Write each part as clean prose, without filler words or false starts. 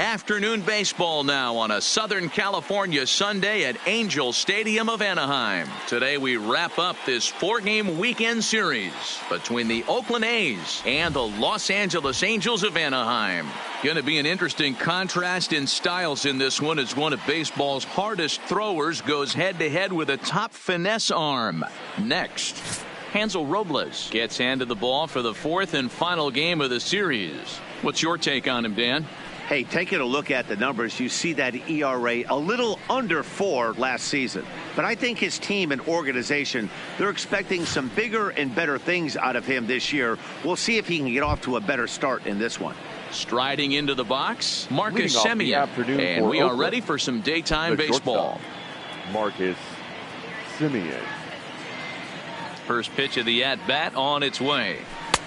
Afternoon baseball now on a Southern California Sunday at Angel Stadium of Anaheim. Today we wrap up this 4-game weekend series between the Oakland A's and the Los Angeles Angels of Anaheim. Going to be an interesting contrast in styles in this one as one of baseball's hardest throwers goes head-to-head with a top finesse arm. Next, Hansel Robles gets handed the ball for the 4th and final game of the series. What's your take on him, Dan? Hey, taking a look at the numbers, you see that ERA a little under 4 last season. But I think his team and organization, they're expecting some bigger and better things out of him this year. We'll see if he can get off to a better start in this one. Striding into the box, Marcus Semien. And we are ready for some daytime baseball. Marcus Semien. First pitch of the at-bat on its way.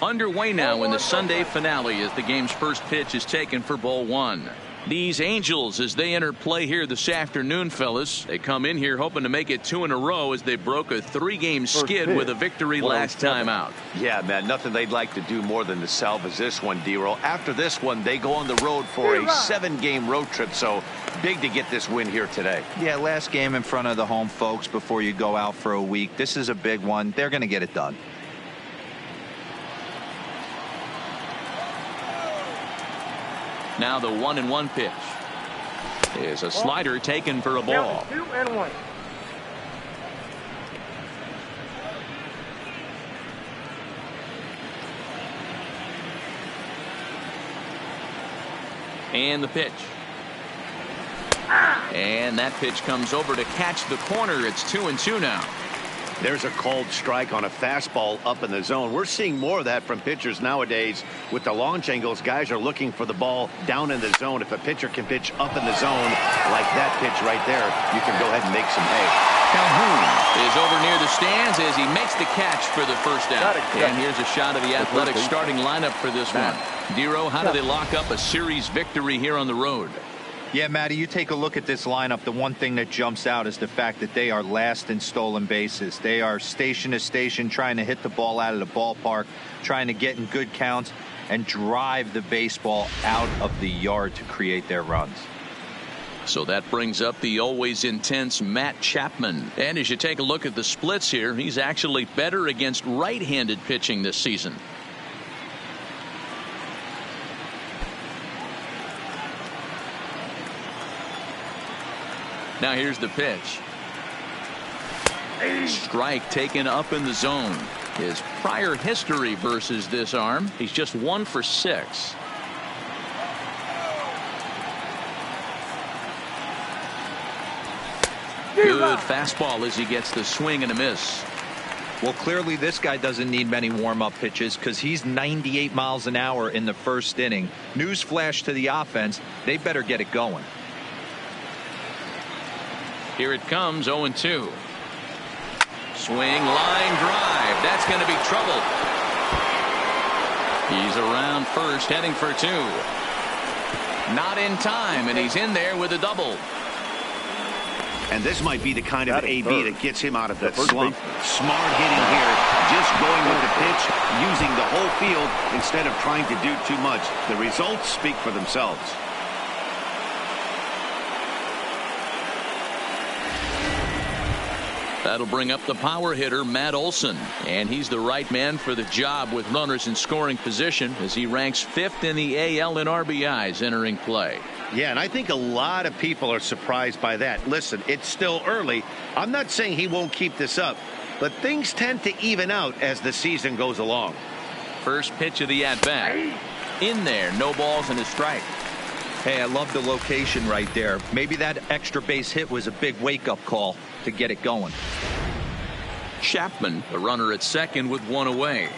Underway now in the Sunday finale as the game's first pitch is taken for ball 1. These Angels, as they enter play here this afternoon, fellas, they come in here hoping to make it 2 in a row as they broke a 3-game skid with a victory last time out. Yeah, man, nothing they'd like to do more than to salvage this one, D-Roll. After this one, they go on the road for a 7-game road trip, so big to get this win here today. Yeah, last game in front of the home folks before you go out for a week. This is a big one. They're going to get it done. Now the 1-1 pitch is a slider taken for a ball. 2-1. And the pitch. And that pitch comes over to catch the corner. It's 2-2 now. There's a called strike on a fastball up in the zone. We're seeing more of that from pitchers nowadays. With the launch angles, guys are looking for the ball down in the zone. If a pitcher can pitch up in the zone like that pitch right there, you can go ahead and make some hay. Calhoun is over near the stands as he makes the catch for the first out. And here's a shot of the Athletics starting lineup for this one. Dero, how do they lock up a series victory here on the road? Yeah, Matty, you take a look at this lineup. The one thing that jumps out is the fact that they are last in stolen bases. They are station to station trying to hit the ball out of the ballpark, trying to get in good counts and drive the baseball out of the yard to create their runs. So that brings up the always intense Matt Chapman. And as you take a look at the splits here, he's actually better against right-handed pitching this season. Now here's the pitch. Strike taken up in the zone. His prior history versus this arm, he's just 1 for 6. Good fastball as he gets the swing and a miss. Well, clearly this guy doesn't need many warm-up pitches because he's 98 miles an hour in the first inning. Newsflash to the offense, they better get it going. Here it comes, 0-2. Swing, line drive. That's going to be trouble. He's around first, heading for 2. Not in time, and he's in there with a double. And this might be the kind of AB that gets him out of that slump. Smart hitting here, just going with the pitch, using the whole field instead of trying to do too much. The results speak for themselves. That'll bring up the power hitter, Matt Olson. And he's the right man for the job with runners in scoring position as he ranks 5th in the AL in RBIs entering play. Yeah, and I think a lot of people are surprised by that. Listen, it's still early. I'm not saying he won't keep this up, but things tend to even out as the season goes along. First pitch of the at-bat. In there, no balls and a strike. Hey, I love the location right there. Maybe that extra base hit was a big wake-up call to get it going. Chapman, the runner at second with 1 away.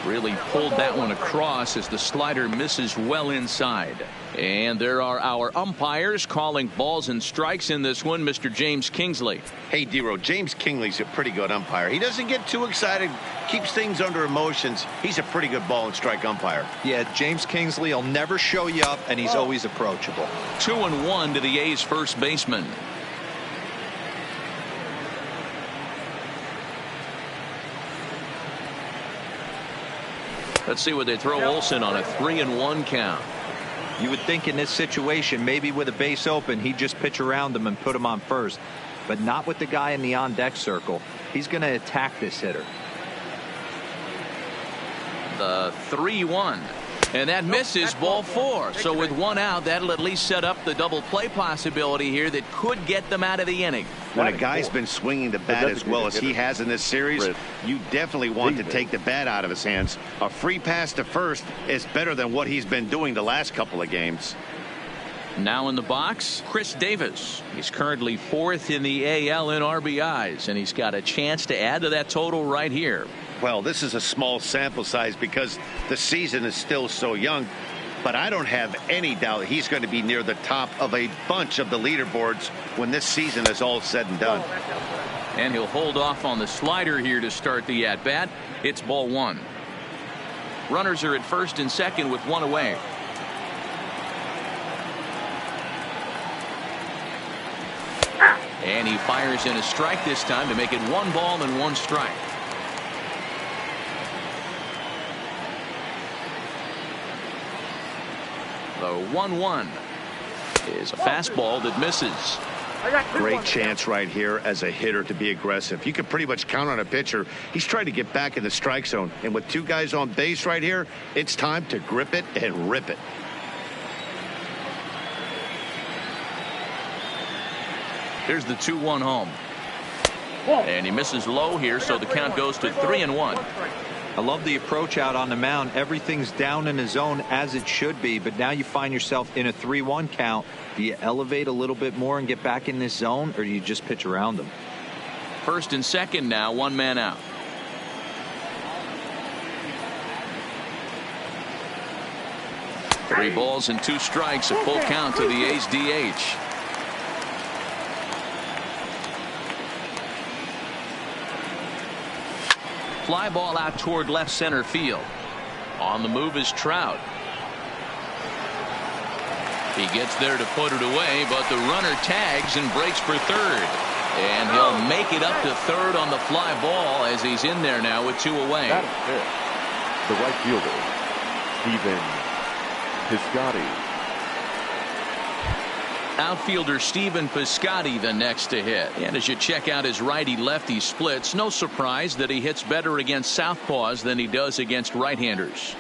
Really pulled that one across as the slider misses well inside. And there are our umpires calling balls and strikes in this one, Mr. James Kingsley. Hey, Dero, James Kingsley's a pretty good umpire. He doesn't get too excited, keeps things under emotions. He's a pretty good ball and strike umpire. Yeah, James Kingsley will never show you up, and he's always approachable. 2-1 to the A's first baseman. Let's see what they throw Olsen on a 3-1 count. You would think in this situation, maybe with a base open, he'd just pitch around him and put him on first. But not with the guy in the on-deck circle. He's going to attack this hitter. The 3-1. And that misses, ball 4. So with one out, that'll at least set up the double play possibility here that could get them out of the inning. When a guy's been swinging the bat as well as he has in this series, you definitely want to take the bat out of his hands. A free pass to first is better than what he's been doing the last couple of games. Now in the box, Chris Davis. He's currently 4th in the AL in RBIs, and he's got a chance to add to that total right here. Well, this is a small sample size because the season is still so young, but I don't have any doubt he's going to be near the top of a bunch of the leaderboards when this season is all said and done. And he'll hold off on the slider here to start the at-bat. It's ball 1. Runners are at first and second with one away. And he fires in a strike this time to make it 1 ball and 1 strike. The 1-1 is a fastball that misses. Great chance right here as a hitter to be aggressive. You can pretty much count on a pitcher. He's trying to get back in the strike zone. And with 2 guys on base right here, it's time to grip it and rip it. Here's the 2-1 home. And he misses low here, so the count goes to 3-1. I love the approach out on the mound. Everything's down in the zone as it should be, but now you find yourself in a 3-1 count. Do you elevate a little bit more and get back in this zone, or do you just pitch around them? First and second now, 1 man out. Three balls and 2 strikes, a full count to the A's DH. Fly ball out toward left center field. On the move is Trout. He gets there to put it away, but the runner tags and breaks for third. And he'll make it up to third on the fly ball as he's in there now with 2 away. The right fielder, Stephen Piscotty. Outfielder Stephen Piscotty the next to hit. And as you check out his righty-lefty splits, no surprise that he hits better against southpaws than he does against right-handers.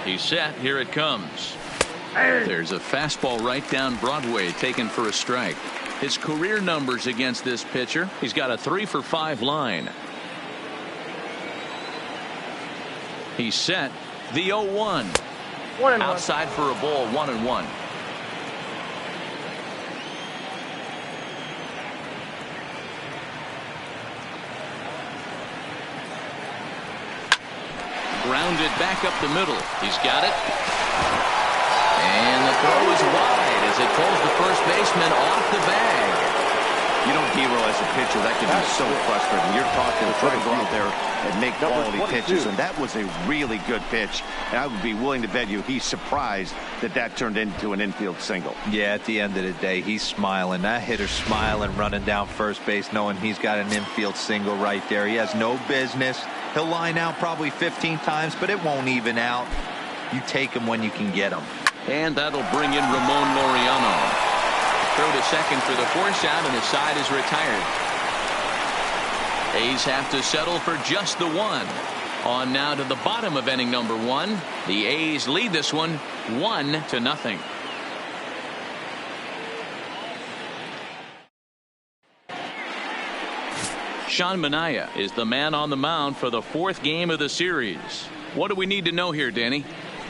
He's set. Here it comes. There's a fastball right down Broadway taken for a strike. His career numbers against this pitcher, he's got a 3-for-5 line. He's set. The 0-1. Outside for a ball, 1-1. Grounded back up the middle. He's got it. And the throw is wide as it pulls the first baseman off the bag. You know, Hero, as a pitcher, that can be so frustrating. You're talking trying to go out there and make quality pitches, and that was a really good pitch. And I would be willing to bet you he's surprised that that turned into an infield single. Yeah, at the end of the day, he's smiling. That hitter's smiling, running down first base, knowing he's got an infield single right there. He has no business. He'll line out probably 15 times, but it won't even out. You take him when you can get him. And that'll bring in Ramon Laureano. Throw to second for the force out, and the side is retired. A's have to settle for just the 1. On now to the bottom of inning number 1. The A's lead this one 1-0. Sean Manaea is the man on the mound for the 4th game of the series. What do we need to know here, Danny?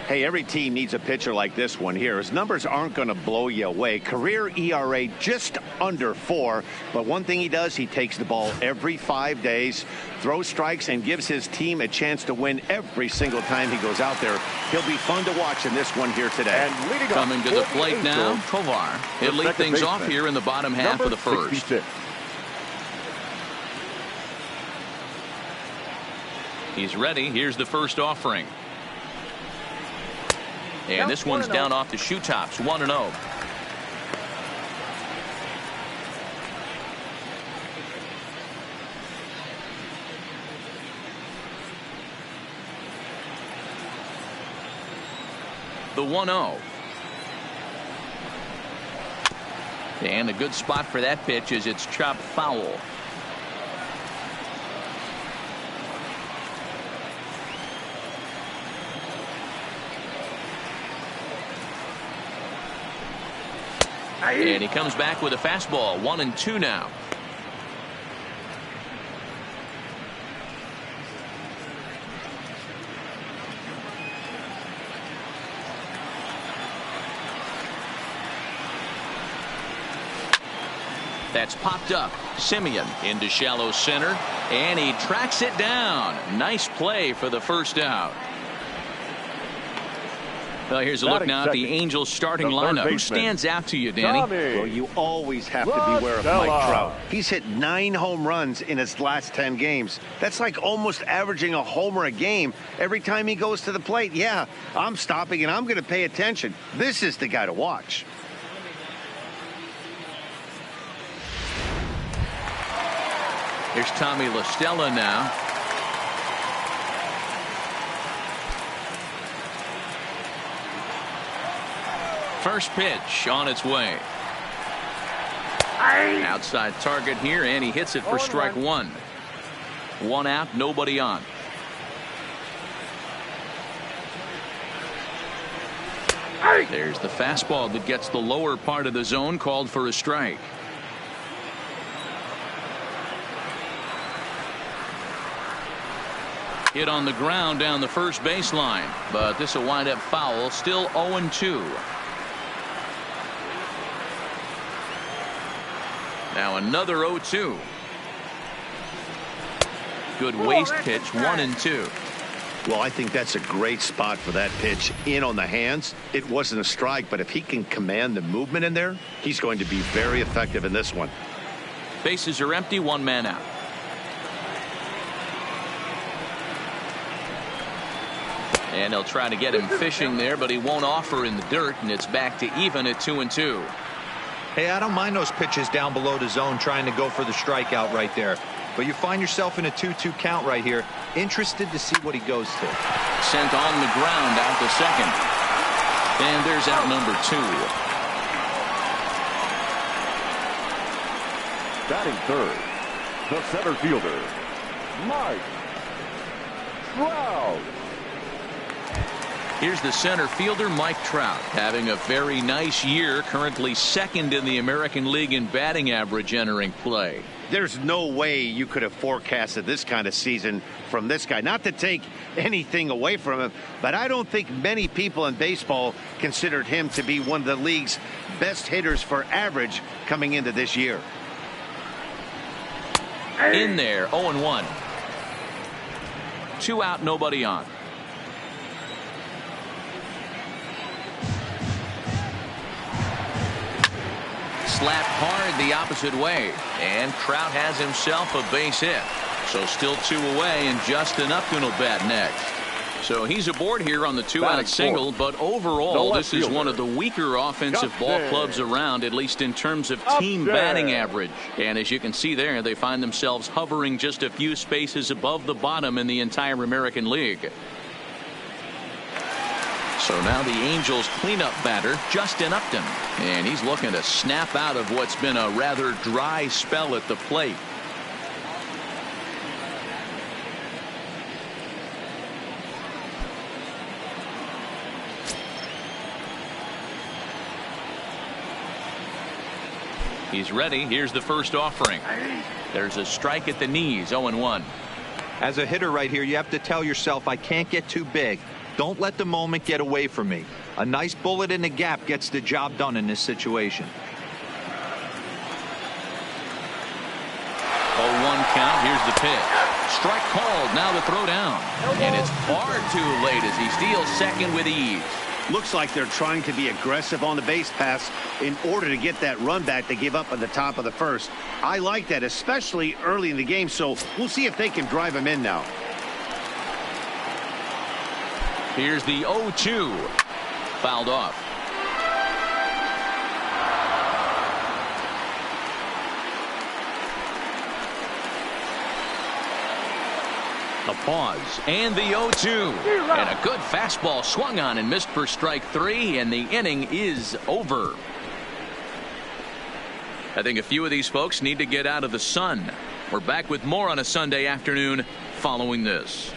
Hey, every team needs a pitcher like this one here. His numbers aren't going to blow you away. Career ERA just under 4. But one thing he does, he takes the ball every 5 days, throws strikes, and gives his team a chance to win every single time he goes out there. He'll be fun to watch in this one here today. And coming to the plate now, Tovar. He'll lead things off here in the bottom half of the first. 66. He's ready. Here's the first offering. And this one's down off the shoe tops, 1-0. the 1-0. And a good spot for that pitch is it's chopped foul. And he comes back with a fastball. 1-2 now. That's popped up. Simeon into shallow center, and he tracks it down. Nice play for the first out. Well, here's a look now at the Angels starting lineup. Who stands out to you, Danny? Well, you always have to beware of Mike Trout. He's hit 9 home runs in his last 10 games. That's like almost averaging a homer a game every time he goes to the plate. Yeah, I'm stopping and I'm going to pay attention. This is the guy to watch. Here's Tommy La Stella now. First pitch on its way. Outside target here, and he hits it for strike 1. 1 out, nobody on. There's the fastball that gets the lower part of the zone, called for a strike. Hit on the ground down the first baseline, but this will wind up foul. Still 0-2. Now another 0-2. Good waist pitch. 1-2. Well, I think that's a great spot for that pitch. In on the hands. It wasn't a strike, but if he can command the movement in there, he's going to be very effective in this one. Bases are empty. 1 man out. And they'll try to get him fishing there, but he won't offer in the dirt, and it's back to even at 2-2. Hey, I don't mind those pitches down below the zone trying to go for the strikeout right there. But you find yourself in a 2-2 count right here. Interested to see what he goes to. Sent on the ground out to second. And there's out number 2. Batting third, the center fielder, Mike Trout. Here's the center fielder, Mike Trout, having a very nice year, currently second in the American League in batting average entering play. There's no way you could have forecasted this kind of season from this guy. Not to take anything away from him, but I don't think many people in baseball considered him to be one of the league's best hitters for average coming into this year. In there, 0-1. 2 out, nobody on. Slapped hard the opposite way, and Trout has himself a base hit. So still 2 away, and Justin Upton will bat next. So he's aboard here on the 2-out single, but overall this is one of the weaker offensive ball clubs around, at least in terms of team batting average. And as you can see there, they find themselves hovering just a few spaces above the bottom in the entire American League. So now the Angels cleanup batter, Justin Upton, and he's looking to snap out of what's been a rather dry spell at the plate. He's ready. Here's the first offering. There's a strike at the knees. 0-1. As a hitter right here, you have to tell yourself, I can't get too big. Don't let the moment get away from me. A nice bullet in the gap gets the job done in this situation. 0-1 count. Here's the pitch. Strike called. Now the throw down. And it's far too late as he steals second with ease. Looks like they're trying to be aggressive on the base pass in order to get that run back they gave up at the top of the first. I like that, especially early in the game, so we'll see if they can drive him in now. Here's the 0-2. Fouled off. A pause and the 0-2. And a good fastball swung on and missed for strike 3, and the inning is over. I think a few of these folks need to get out of the sun. We're back with more on a Sunday afternoon following this.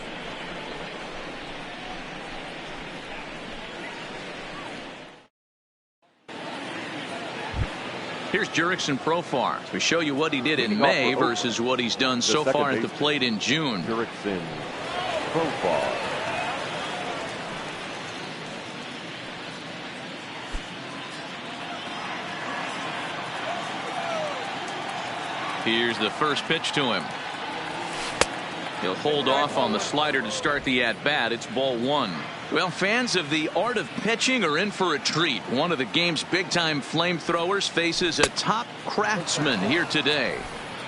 Here's Jurickson Profar. We show you what he did in May versus what he's done so far at the plate in June. Jurickson Profar. Here's the first pitch to him. He'll hold off on the slider to start the at-bat. It's ball 1. Well, fans of the art of pitching are in for a treat. One of the game's big-time flamethrowers faces a top craftsman here today.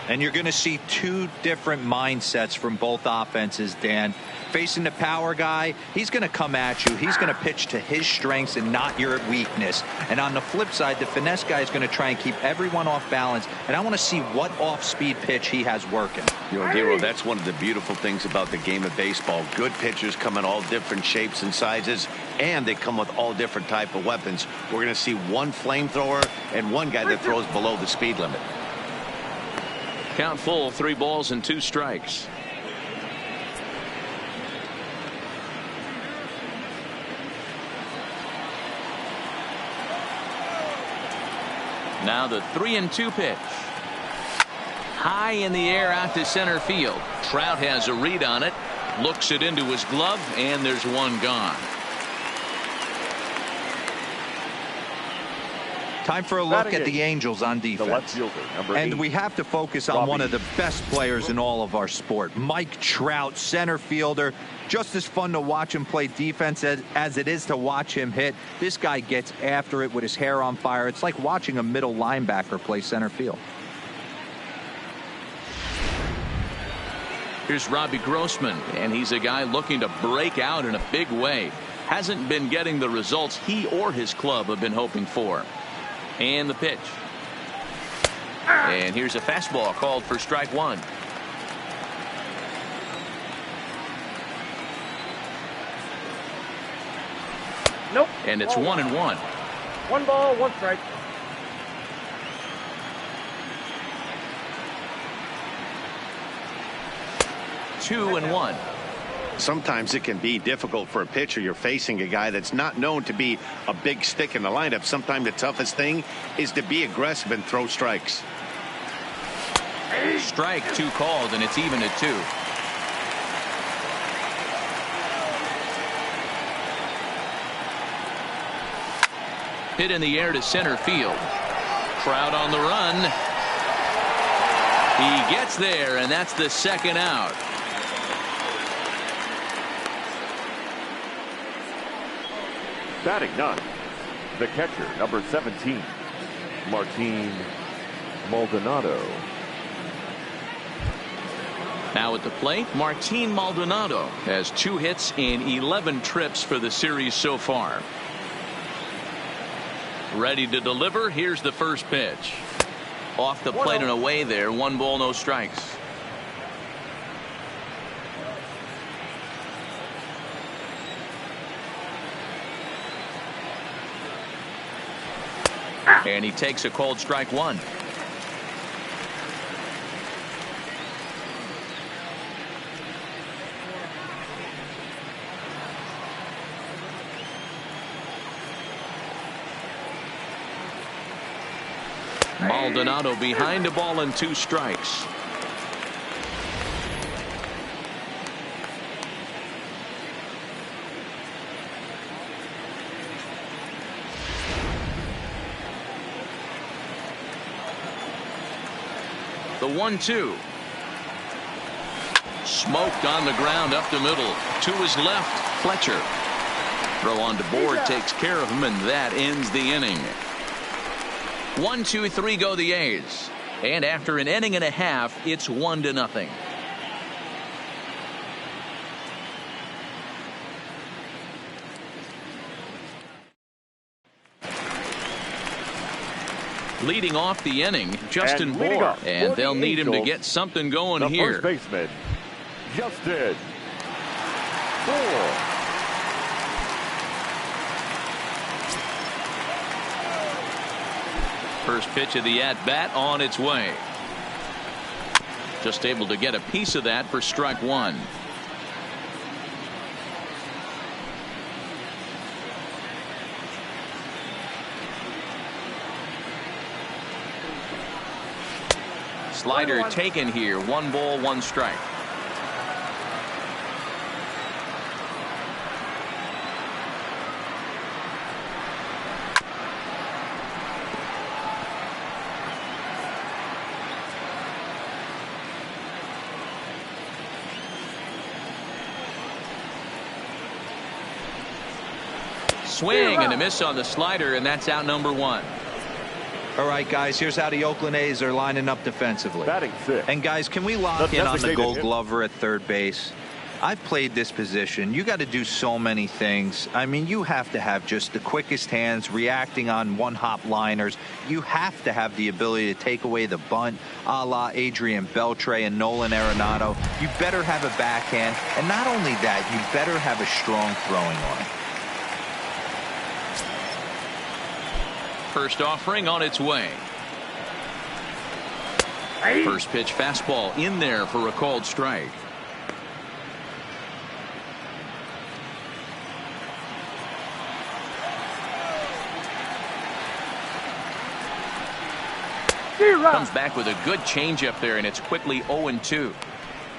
And you're going to see two different mindsets from both offenses, Dan. Facing the power guy, he's going to come at you. He's going to pitch to his strengths and not your weakness. And on the flip side, the finesse guy is going to try and keep everyone off balance. And I want to see what off-speed pitch he has working. You know, Hero, that's one of the beautiful things about the game of baseball. Good pitchers come in all different shapes and sizes, and they come with all different type of weapons. We're going to see one flamethrower and one guy that throws below the speed limit. Count full, 3 balls and 2 strikes. Now the 3-2 pitch. High in the air out to center field. Trout has a read on it, looks it into his glove, and there's one gone. Time for a look at the Angels on defense. And we have to focus on one of the best players in all of our sport. Mike Trout, center fielder. Just as fun to watch him play defense as it is to watch him hit. This guy gets after it with his hair on fire. It's like watching a middle linebacker play center field. Here's Robbie Grossman, and he's a guy looking to break out in a big way. Hasn't been getting the results he or his club have been hoping for. And the pitch. And here's a fastball called for strike 1. Nope. And it's 1-1. 1 ball, 1 strike. Two and 1. Sometimes it can be difficult for a pitcher. You're facing a guy that's not known to be a big stick in the lineup. Sometimes the toughest thing is to be aggressive and throw strikes. Strike 2 called, and it's even at 2. Hit in the air to center field. Trout on the run. He gets there, and that's the second out. Batting 9th, the catcher, number 17, Martin Maldonado. Now at the plate, Martin Maldonado has 2 hits in 11 trips for the series so far. Ready to deliver. Here's the first pitch. Off the plate and away there. 1 ball, no strikes. And he takes a called strike 1. Maldonado behind a ball and 2 strikes. The 1-2. Smoked on the ground up the middle. To his left, Fletcher. Throw on to board takes care of him, and that ends the inning. 1, 2, 3 go the A's. And after an inning and a half, it's 1-0. Leading off the inning, Justin Bour, and they'll need him to get something going here. First baseman, Justin 4. First pitch of the at-bat on its way. Just able to get a piece of that for strike one. Slider taken here. 1 ball, 1 strike. Swing and a miss on the slider, and that's out number 1. All right, guys, here's how the Oakland A's are lining up defensively. Batting 6. And, guys, can we lock in on the Gold Glover at third base? I've played this position. You got to do so many things. I mean, you have to have just the quickest hands, reacting on one-hop liners. You have to have the ability to take away the bunt, a la Adrian Beltre and Nolan Arenado. You better have a backhand. And not only that, you better have a strong throwing arm. First offering on its way. First pitch fastball in there for a called strike. Comes back with a good changeup there, and it's quickly 0-2.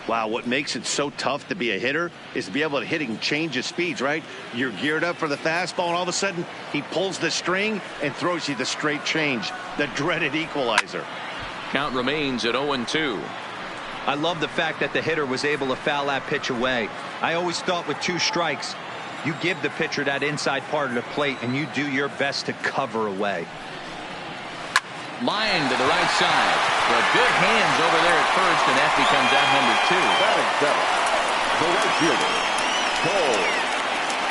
Wow, what makes it so tough to be a hitter is to be able to hitting change of speeds, right? You're geared up for the fastball, and all of a sudden he pulls the string and throws you the straight change, the dreaded equalizer. Count remains at 0-2. I love the fact that the hitter was able to foul that pitch away. I always thought with 2 strikes, you give the pitcher that inside part of the plate and you do your best to cover away. Line to the right side. The good hands over there at first, and that becomes out number 2. Batting 7. The right fielder, Cole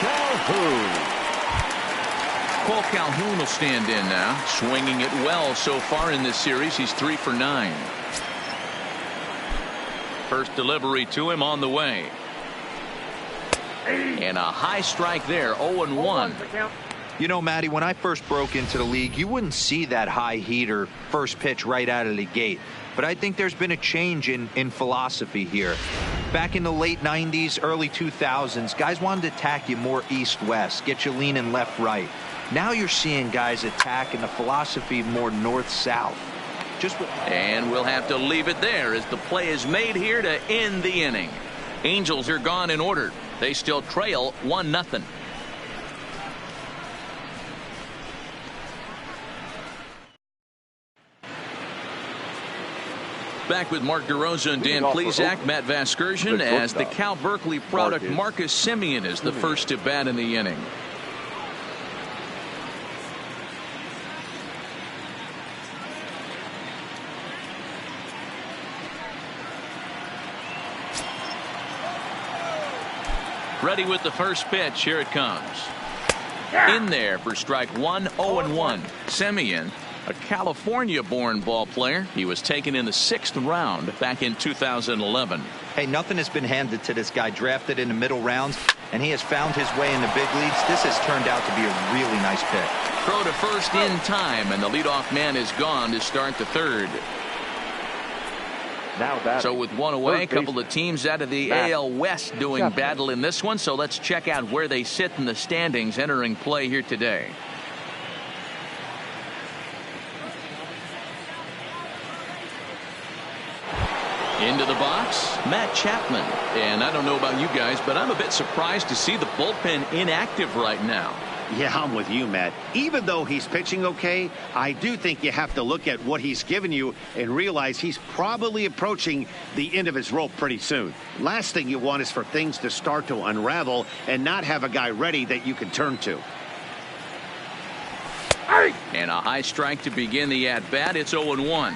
Calhoun. Cole Calhoun will stand in now. Swinging it well so far in this series. He's 3 for 9. First delivery to him on the way. And a high strike there. 0-1. You know, Matty, when I first broke into the league, you wouldn't see that high heater first pitch right out of the gate. But I think there's been a change in philosophy here. Back in the late 90s, early 2000s, guys wanted to attack you more east-west, get you leaning left-right. Now you're seeing guys attack in the philosophy more north-south. And we'll have to leave it there as the play is made here to end the inning. Angels are gone in order. They still trail 1-0. Back with Mark DeRosa and Dan Plesac, Matt Vasgersian, as the Cal Berkeley product Marcus Semien is the first to bat in the inning. Ready with the first pitch. Here it comes. In there for strike 1, 0-1. Semien, a California-born ball player. He was taken in the 6th round back in 2011. Hey, nothing has been handed to this guy. Drafted in the middle rounds, and he has found his way in the big leagues. This has turned out to be a really nice pick. Throw to first in time, and the leadoff man is gone to start the 3rd. Now so with 1 away, a couple of teams out of the AL West doing battle in this one. So let's check out where they sit in the standings entering play here today. Into the box, Matt Chapman. And I don't know about you guys, but I'm a bit surprised to see the bullpen inactive right now. Yeah, I'm with you, Matt. Even though he's pitching okay, I do think you have to look at what he's given you and realize he's probably approaching the end of his rope pretty soon. Last thing you want is for things to start to unravel and not have a guy ready that you can turn to. And a high strike to begin the at-bat. It's 0-1.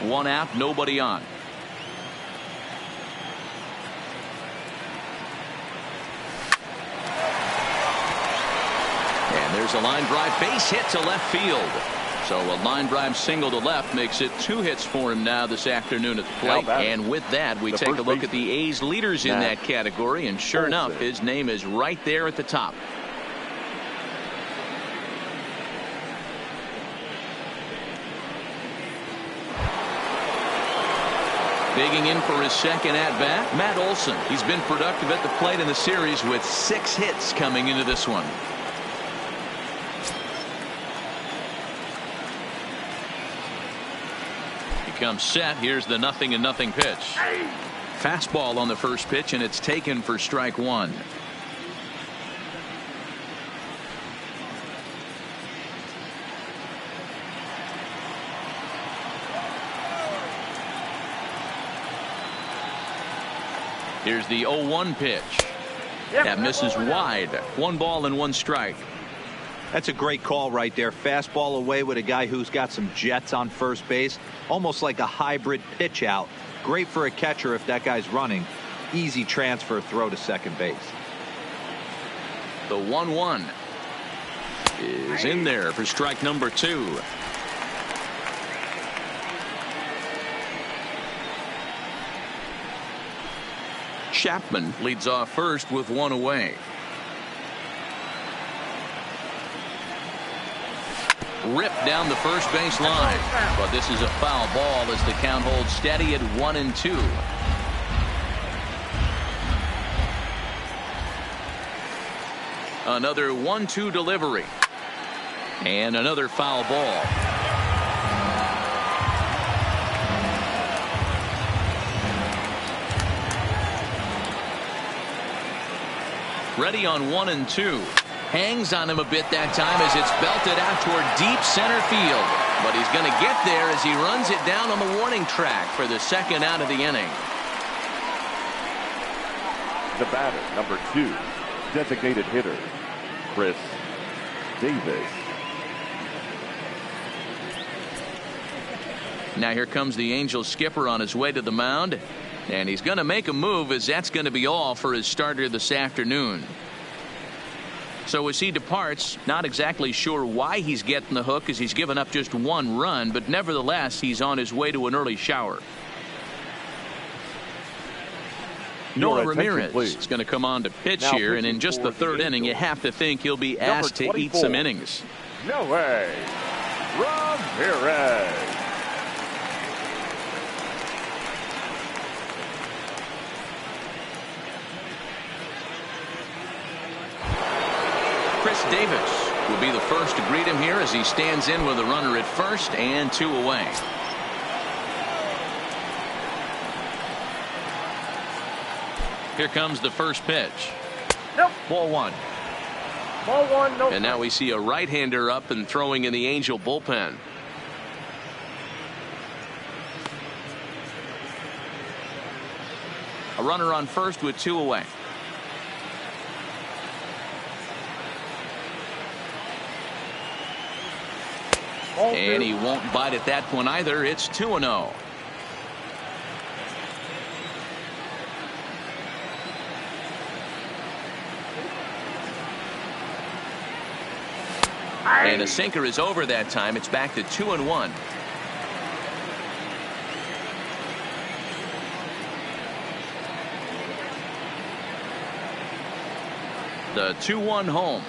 One out, nobody on. And there's a line drive base hit to left field. So a line drive single to left makes it 2 hits for him now this afternoon at the plate. And with that, we take a look at the A's leaders in that category. And sure enough, his name is right there at the top. Digging in for his second at-bat, Matt Olson. He's been productive at the plate in the series with 6 hits coming into this one. He comes set. Here's the 0-0 pitch. Fastball on the first pitch, and it's taken for strike 1. Here's the 0-1 pitch. That misses wide. 1 ball and 1 strike. That's a great call right there. Fastball away with a guy who's got some jets on first base. Almost like a hybrid pitch out. Great for a catcher if that guy's running. Easy transfer throw to second base. The 1-1 is in there for strike number 2. Chapman leads off first with 1 away. Ripped down the first base line, but this is a foul ball as the count holds steady at 1-2. Another 1-2 delivery and another foul ball. Ready on 1-2. Hangs on him a bit that time as it's belted out toward deep center field. But he's going to get there as he runs it down on the warning track for the second out of the inning. The batter, number 2, designated hitter, Chris Davis. Now here comes the Angels skipper on his way to the mound. And he's going to make a move, as that's going to be all for his starter this afternoon. So as he departs, not exactly sure why he's getting the hook, as he's given up just 1 run, but nevertheless he's on his way to an early shower. Noah Ramirez is going to come on to pitch here, and in just the 3rd inning you have to think he'll be asked to eat some innings. Noah Ramirez. Chris Davis will be the first to greet him here as he stands in with a runner at first and 2 away. Here comes the first pitch. Nope. Ball 1. Ball 1, nope. And now we see a right-hander up and throwing in the Angel bullpen. A runner on first with 2 away. And he won't bite at that one either. It's 2-0. And a sinker is over that time. It's back to 2-1. The 2-1 home.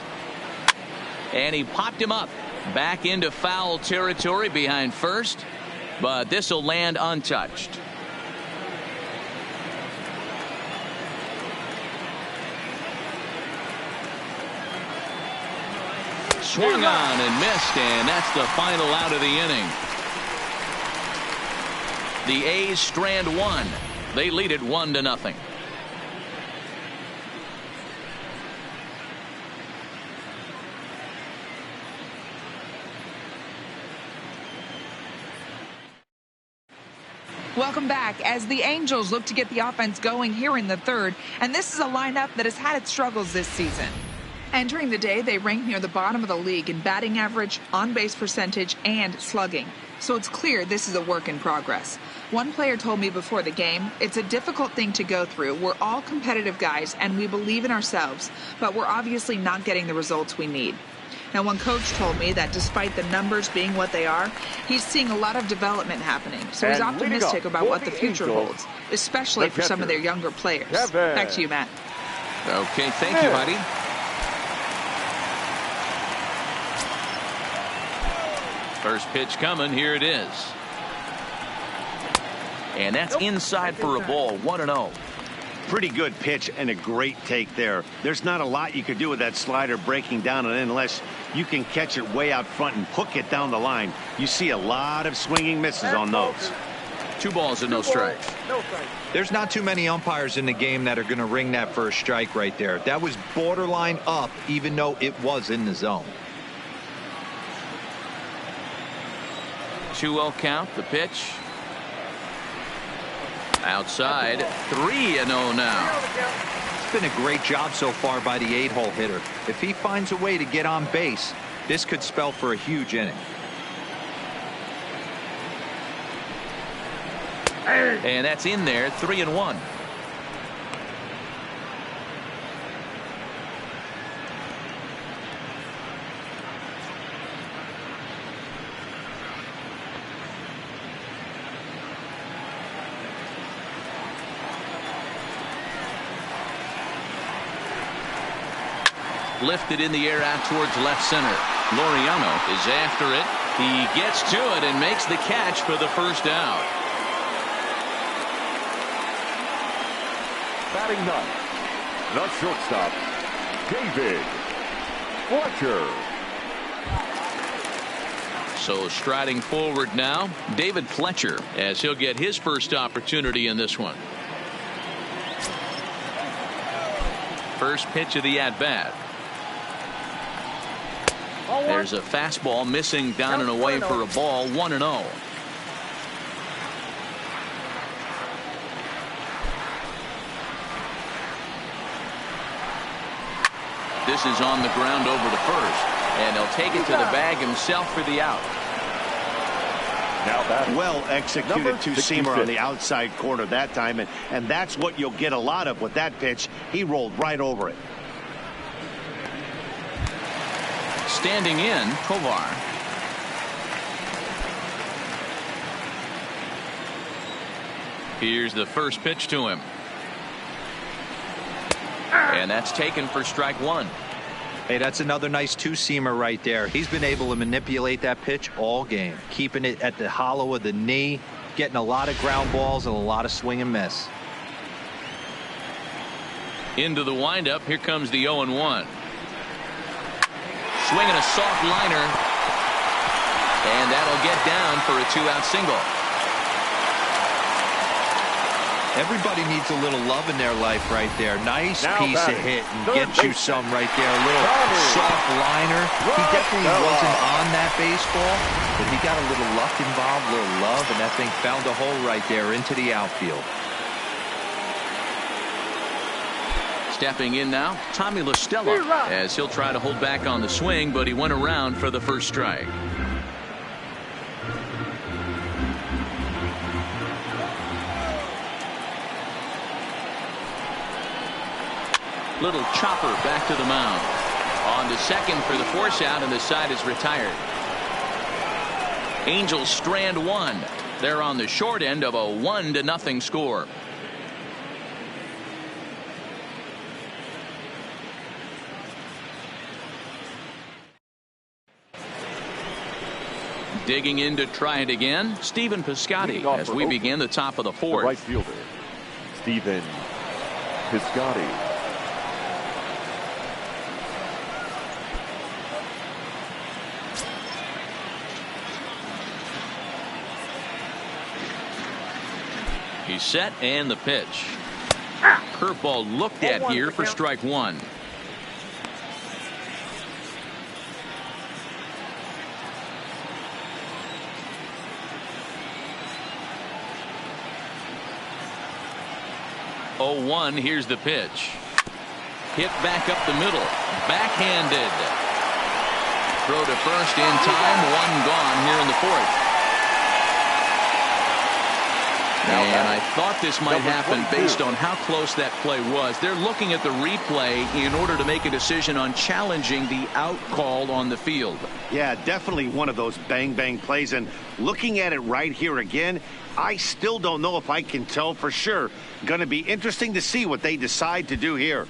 And he popped him up. Back into foul territory behind first, but this will land untouched. Swung on and missed, and that's the final out of the inning. The A's strand 1. They lead it 1-0. Welcome back as the Angels look to get the offense going here in the 3rd, and this is a lineup that has had its struggles this season. Entering the day, they rank near the bottom of the league in batting average, on-base percentage, and slugging. So it's clear this is a work in progress. One player told me before the game, it's a difficult thing to go through. We're all competitive guys, and we believe in ourselves, but we're obviously not getting the results we need. Now, one coach told me that despite the numbers being what they are, he's seeing a lot of development happening. So he's optimistic about what the future holds, especially for some of their younger players. Back to you, Matt. Okay, thank you, Heidi. First pitch coming. Here it is. And that's inside for a ball. 1-0. Pretty good pitch and a great take there. There's not a lot you could do with that slider breaking down and in unless you can catch it way out front and hook it down the line. You see a lot of swinging misses on those. 2 balls and no strikes. There's not too many umpires in the game that are going to ring that first strike right there. That was borderline up, even though it was in the zone. 2-0 count. The pitch. Outside. 3-0 now. It's been a great job so far by the 8-hole hitter. If he finds a way to get on base, this could spell for a huge inning. And that's in there. 3-1. Lifted in the air out towards left center. Laureano is after it. He gets to it and makes the catch for the first out. Batting ninth, the shortstop, David Fletcher. So striding forward now, David Fletcher, as he'll get his first opportunity in this one. First pitch of the at-bat. There's a fastball missing down and away for a ball. 1-0. This is on the ground over to first, and he'll take it to the bag himself for the out. Now well executed two-seamer on the outside corner that time, and that's what you'll get a lot of with that pitch. He rolled right over it. Standing in, Kovar. Here's the first pitch to him. And that's taken for strike 1. Hey, that's another nice two-seamer right there. He's been able to manipulate that pitch all game, keeping it at the hollow of the knee, getting a lot of ground balls and a lot of swing and miss. Into the windup. Here comes the 0-1. Swinging a soft liner. And that'll get down for a 2-out single. Everybody needs a little love in their life right there. Nice piece of hit and get you some right there. A little soft liner. He definitely wasn't on that baseball, but he got a little luck involved, a little love, and that thing found a hole right there into the outfield. Stepping in now, Tommy La Stella, as he'll try to hold back on the swing, but he went around for the first strike. Little chopper back to the mound. On to second for the force out, and the side is retired. Angels strand 1. They're on the short end of a 1-0 score. Digging in to try it again, Stephen Piscotty, as we begin the top of the 4th. The right fielder, Stephen Piscotty. He's set, and the pitch. Curveball looked at here for strike 1. Oh, here's the pitch. Hit back up the middle. Backhanded. Throw to first in time. 1 gone here in the 4th. And I thought this might happen based on how close that play was. They're looking at the replay in order to make a decision on challenging the out call on the field. Yeah, definitely one of those bang-bang plays. And looking at it right here again, I still don't know if I can tell for sure. Going to be interesting to see what they decide to do here.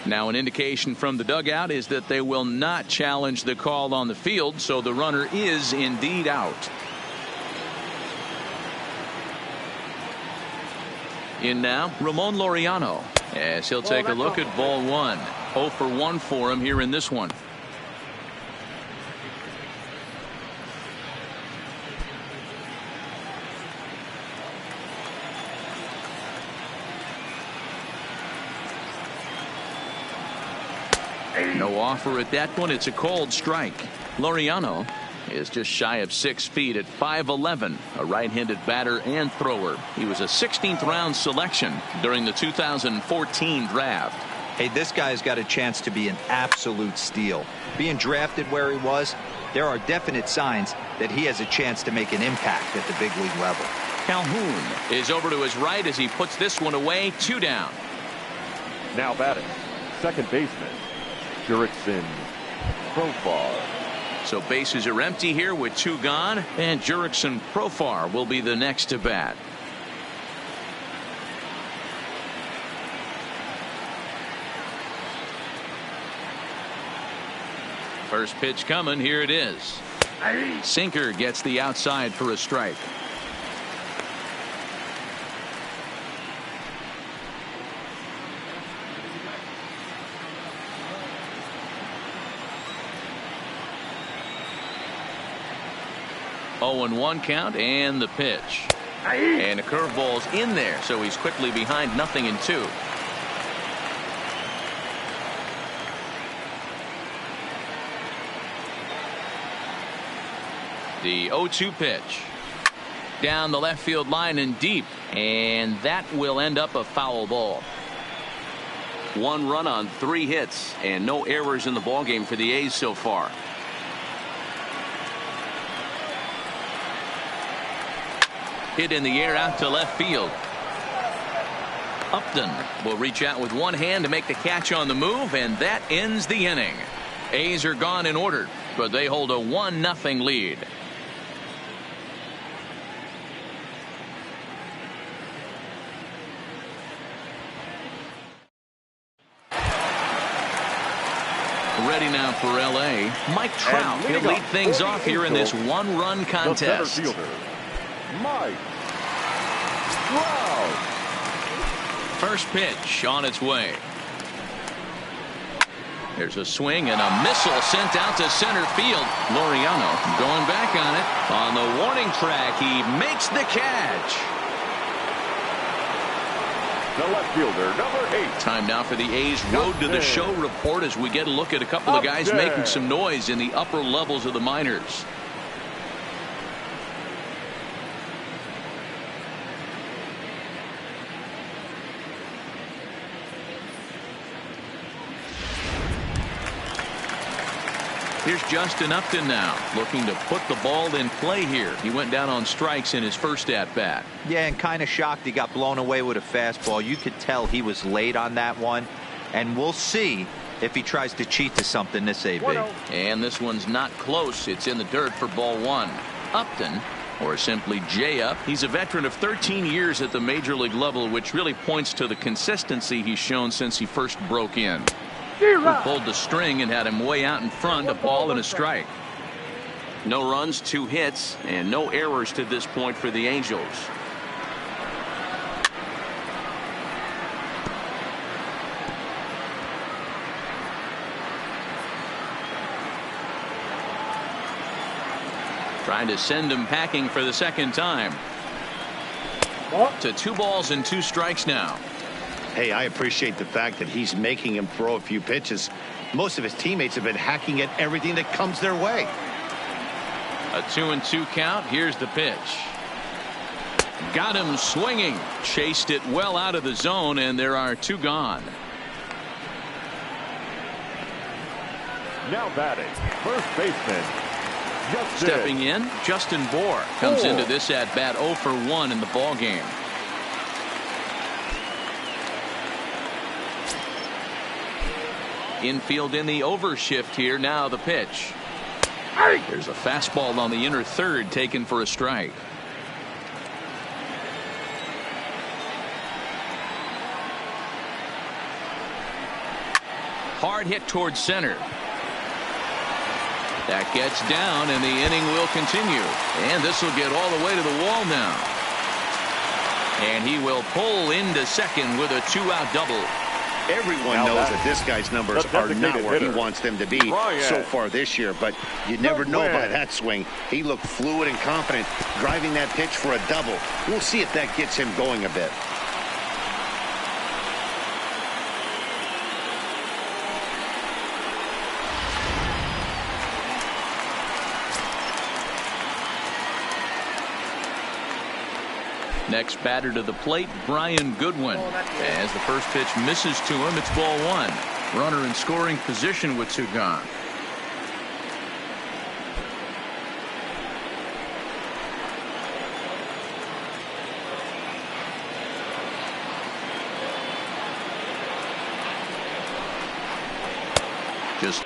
Now, an indication from the dugout is that they will not challenge the call on the field, so the runner is indeed out. In now, Ramon Laureano, as he'll take a look at ball one. 0 for 1 for him here in this one. No offer at that one. It's a cold strike. Laureano is just shy of 6 feet at 5'11", a right-handed batter and thrower. He was a 16th round selection during the 2014 draft. Hey, this guy's got a chance to be an absolute steal. Being drafted where he was, there are definite signs that he has a chance to make an impact at the big league level. Calhoun is over to his right as he puts this one away. 2 down. Now batting, second baseman, Jurickson Profar. So bases are empty here with 2 gone, and Jurickson Profar will be the next to bat. First pitch coming. Here it is. Sinker gets the outside for a strike. Oh, and 1 count, and the pitch. And a curveball's in there, so he's quickly behind 0-2. The 0-2 pitch. Down the left field line and deep, and that will end up a foul ball. 1 run on 3 hits, and no errors in the ballgame for the A's so far. Hit in the air out to left field. Upton will reach out with 1 hand to make the catch on the move, and that ends the inning. A's are gone in order, but they hold a 1-0 lead. Ready now for LA. Mike Trout will lead things off here in this 1-run contest. The center fielder, Mike Trout. First pitch on its way. There's a swing and a missile sent out to center field. Laureano going back on it. On the warning track, he makes the catch. The left fielder, number 8. Time now for the A's Road to the Show report as we get a look at a couple of guys making some noise in the upper levels of the minors. Here's Justin Upton now, looking to put the ball in play here. He went down on strikes in his first at-bat. Yeah, and kind of shocked he got blown away with a fastball. You could tell he was late on that one, and we'll see if he tries to cheat to something this AB. And this one's not close. It's in the dirt for ball 1. Upton, or simply J-Up, he's a veteran of 13 years at the major league level, which really points to the consistency he's shown since he first broke in. Who pulled the string and had him way out in front, a ball and a strike. No runs, 2 hits, and no errors to this point for the Angels. Trying to send him packing for the second time. To 2 balls and 2 strikes now. Hey, I appreciate the fact that he's making him throw a few pitches. Most of his teammates have been hacking at everything that comes their way. A 2-2 count. Here's the pitch. Got him swinging. Chased it well out of the zone, and there are 2 gone. Now batting, first baseman, Justin. Stepping in, Justin Bohr comes into this at bat 0 for 1 in the ball game. Infield in the overshift here. Now the pitch. There's a fastball on the inner third taken for a strike. Hard hit towards center. That gets down, and the inning will continue. And this will get all the way to the wall now. And he will pull into second with a 2-out double. Everyone knows that this guy's numbers are not where he wants them to be so far this year, but you never know by that swing. He looked fluid and confident, driving that pitch for a double. We'll see if that gets him going a bit. Next batter to the plate, Brian Goodwin. As the first pitch misses to him, it's ball 1. Runner in scoring position with 2 gone. Just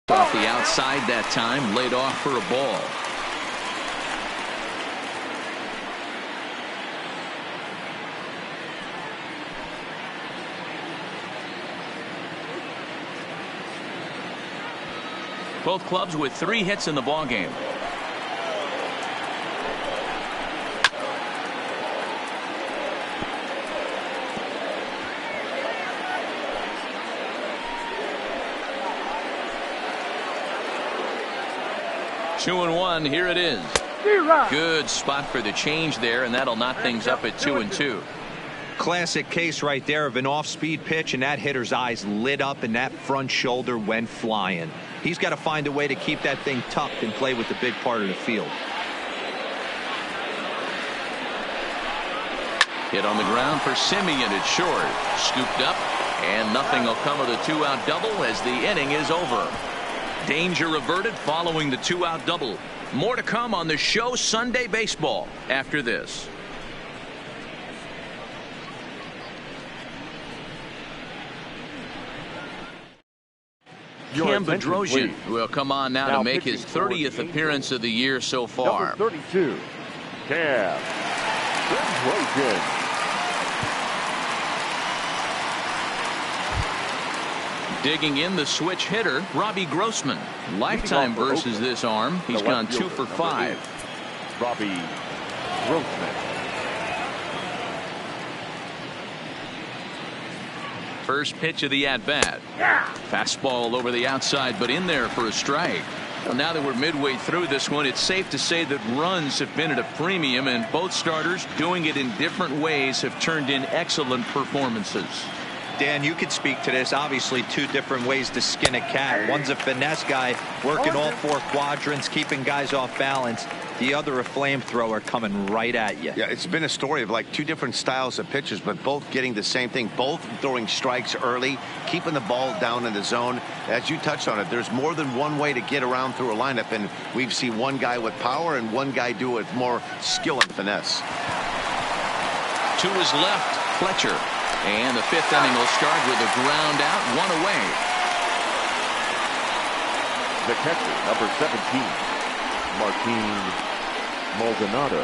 off the outside that time, laid off for a ball. Both clubs with 3 hits in the ball game. Two and one, here it is. Good spot for the change there, and that'll knot things up at 2-2. Classic case right there of an off-speed pitch, and that hitter's eyes lit up and that front shoulder went flying. He's got to find a way to keep that thing tucked and play with the big part of the field. Hit on the ground for Simeon at short. Scooped up, and nothing will come of the two-out double as the inning is over. Danger averted following the two-out double. More to come on the show Sunday Baseball after this. Cam Bedrosian will come on now to make his 30th appearance of the year so far. Number 32, Cam Bedrosian. Digging in the switch hitter, Robbie Grossman. Lifetime versus this arm. He's gone 2 for 5. Robbie Grossman. First pitch of the at-bat. Fastball over the outside, but in there for a strike. Well, now that we're midway through this one, it's safe to say that runs have been at a premium, and both starters, doing it in different ways, have turned in excellent performances. Dan, you could speak to this. Obviously, two different ways to skin a cat. One's a finesse guy working all 4 quadrants, keeping guys off balance. The other a flamethrower coming right at you. Yeah, it's been a story of like 2 different styles of pitchers, but both getting the same thing. Both throwing strikes early, keeping the ball down in the zone. As you touched on it, there's more than one way to get around through a lineup, and we've seen one guy with power and one guy do it with more skill and finesse. To his left, Fletcher. And the 5th inning will start with a ground out, 1 away. The catcher, number 17, Martin Maldonado.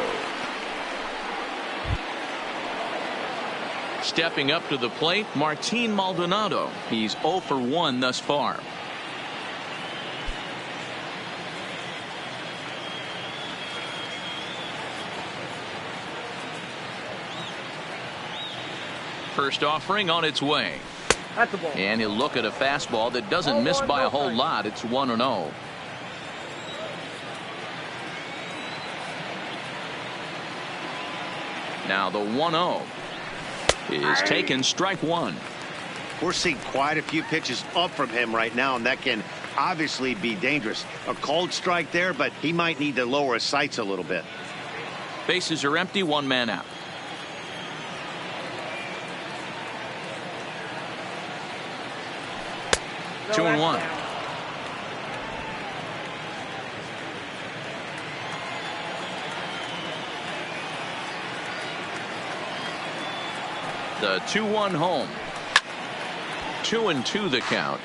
Stepping up to the plate, Martin Maldonado. He's 0 for 1 thus far. First offering on its way. That's a ball. And he'll look at a fastball that doesn't miss by a whole lot. It's 1-0. Now the 1-0 is taken, strike 1. We're seeing quite a few pitches up from him right now, and that can obviously be dangerous. A cold strike there, but he might need to lower his sights a little bit. Bases are empty, 1 man out. No, 2-1. The 2-1 home. 2-2 the count.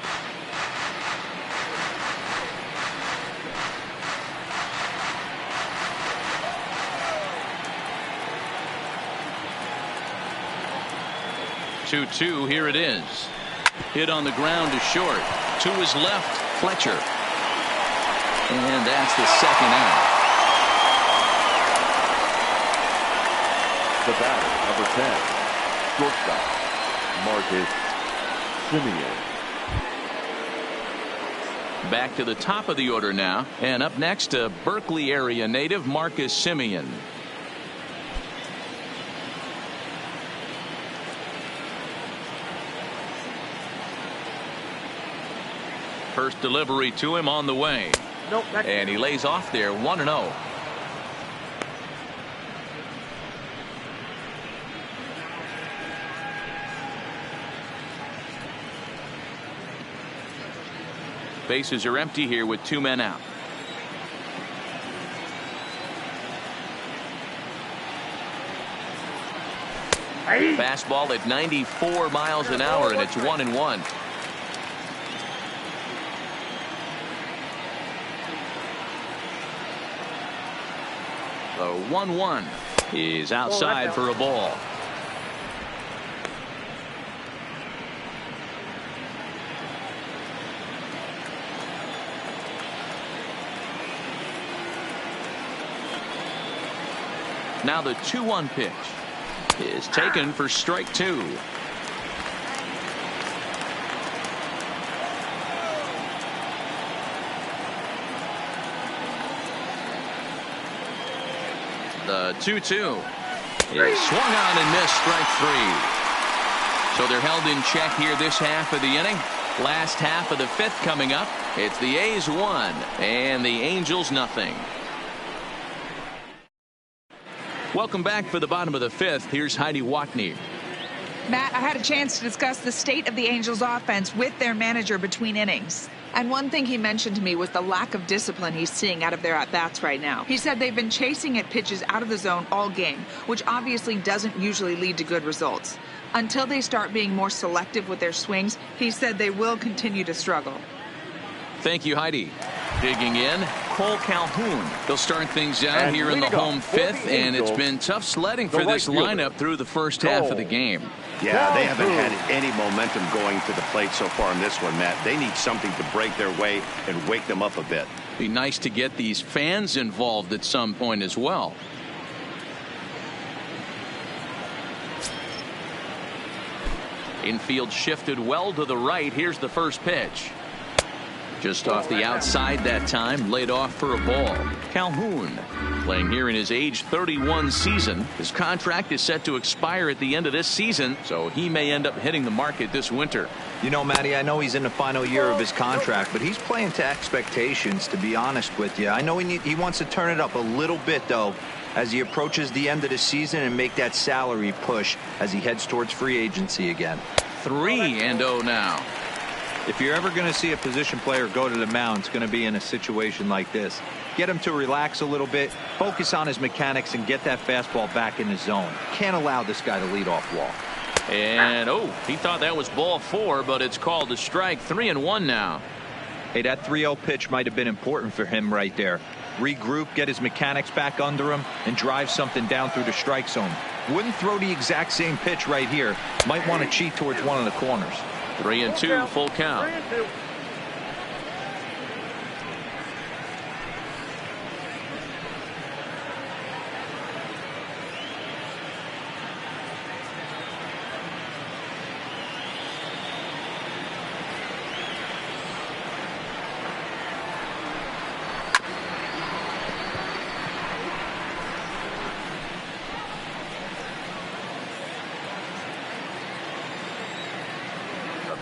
Two, here it is. Hit on the ground to short. To his left, Fletcher. And that's the 2nd out. The batter, number 10, shortstop, Marcus Simeon. Back to the top of the order now. And up next, a Berkeley area native, Marcus Simeon. First delivery to him on the way. Nope, and he lays off there, 1-0. Bases are empty here with 2 men out. Fastball at 94 miles an hour, and it's 1-1. The 1-1 is outside for a ball. Now the 2-1 pitch is taken for strike 2. The 2-2 is swung on and missed, strike 3. So they're held in check here this half of the inning. Last half of the 5th coming up. It's the A's 1 and the Angels nothing. Welcome back for the bottom of the 5th. Here's Heidi Watney. Matt, I had a chance to discuss the state of the Angels offense with their manager between innings. And one thing he mentioned to me was the lack of discipline he's seeing out of their at-bats right now. He said they've been chasing at pitches out of the zone all game, which obviously doesn't usually lead to good results. Until they start being more selective with their swings, he said they will continue to struggle. Thank you, Heidi. Digging in, Cole Calhoun. They'll start things out here in the home 5th, and it's been tough sledding for this lineup through the first half of the game. Yeah, they haven't had any momentum going to the plate so far in this one, Matt. They need something to break their way and wake them up a bit. Be nice to get these fans involved at some point as well. Infield shifted well to the right. Here's the first pitch. Just off the outside that time, laid off for a ball. Calhoun playing here in his age 31 season. His contract is set to expire at the end of this season, so he may end up hitting the market this winter. You know, Matty, I know he's in the final year of his contract, but he's playing to expectations, to be honest with you. I know he wants to turn it up a little bit, though, as he approaches the end of the season and make that salary push as he heads towards free agency again. 3-0 now. If you're ever going to see a position player go to the mound, it's going to be in a situation like this. Get him to relax a little bit, focus on his mechanics, and get that fastball back in the zone. Can't allow this guy to lead off walk. And, he thought that was ball 4, but it's called a strike. 3-1 now. Hey, that 3-0 pitch might have been important for him right there. Regroup, get his mechanics back under him, and drive something down through the strike zone. Wouldn't throw the exact same pitch right here. Might want to cheat towards one of the corners. 3-2, full count. 3-2.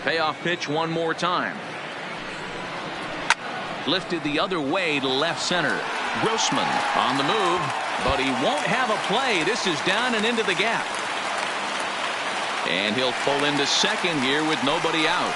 Payoff pitch one more time. Lifted the other way to left center. Grossman on the move, but he won't have a play. This is down and into the gap. And he'll pull into second here with nobody out.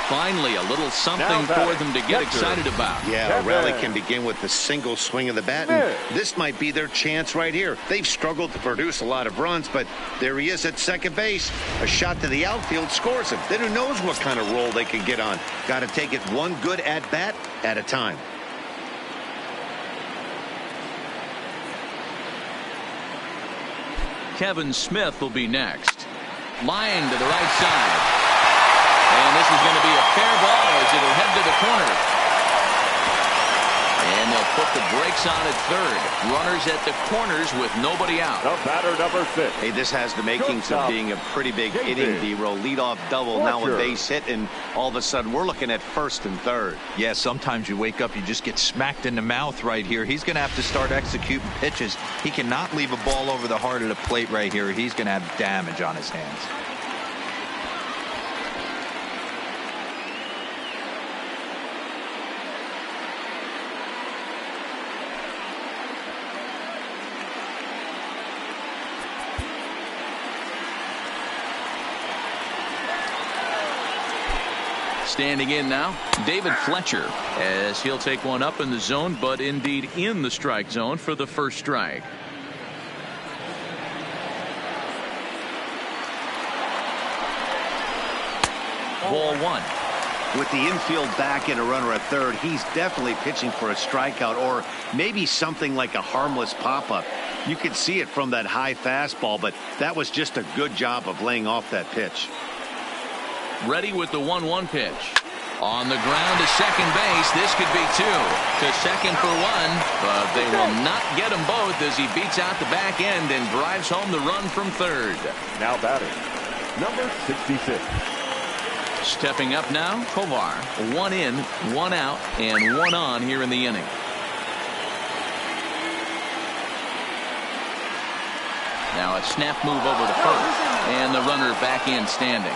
Finally, a little something for them to get excited about. Yeah, a rally can begin with a single swing of the bat, and this might be their chance right here. They've struggled to produce a lot of runs, but there he is at second base. A shot to the outfield scores him. Then who knows what kind of roll they can get on. Got to take it one good at-bat at a time. Kevin Smith will be next. Line to the right side. And this is going to be a fair ball as it'll head to the corner. And they'll put the brakes on at third. Runners at the corners with nobody out. The batter, number 6. Hey, this has the makings of being a pretty big inning, D-roll. Leadoff double, now a base hit, and all of a sudden we're looking at first and third. Yeah, sometimes you wake up, you just get smacked in the mouth right here. He's going to have to start executing pitches. He cannot leave a ball over the heart of the plate right here. He's going to have damage on his hands. Standing in now, David Fletcher, as he'll take one up in the zone, but indeed in the strike zone for the first strike. Ball 1. With the infield back and a runner at third, he's definitely pitching for a strikeout or maybe something like a harmless pop-up. You could see it from that high fastball, but that was just a good job of laying off that pitch. Ready with the 1-1 pitch. On the ground to second base. This could be 2. To second for 1, but they will not get them both as he beats out the back end and drives home the run from third. Now batting, number 66. Stepping up now, Tovar. 1 in, 1 out, and 1 on here in the inning. Now a snap move over to first, and the runner back in standing.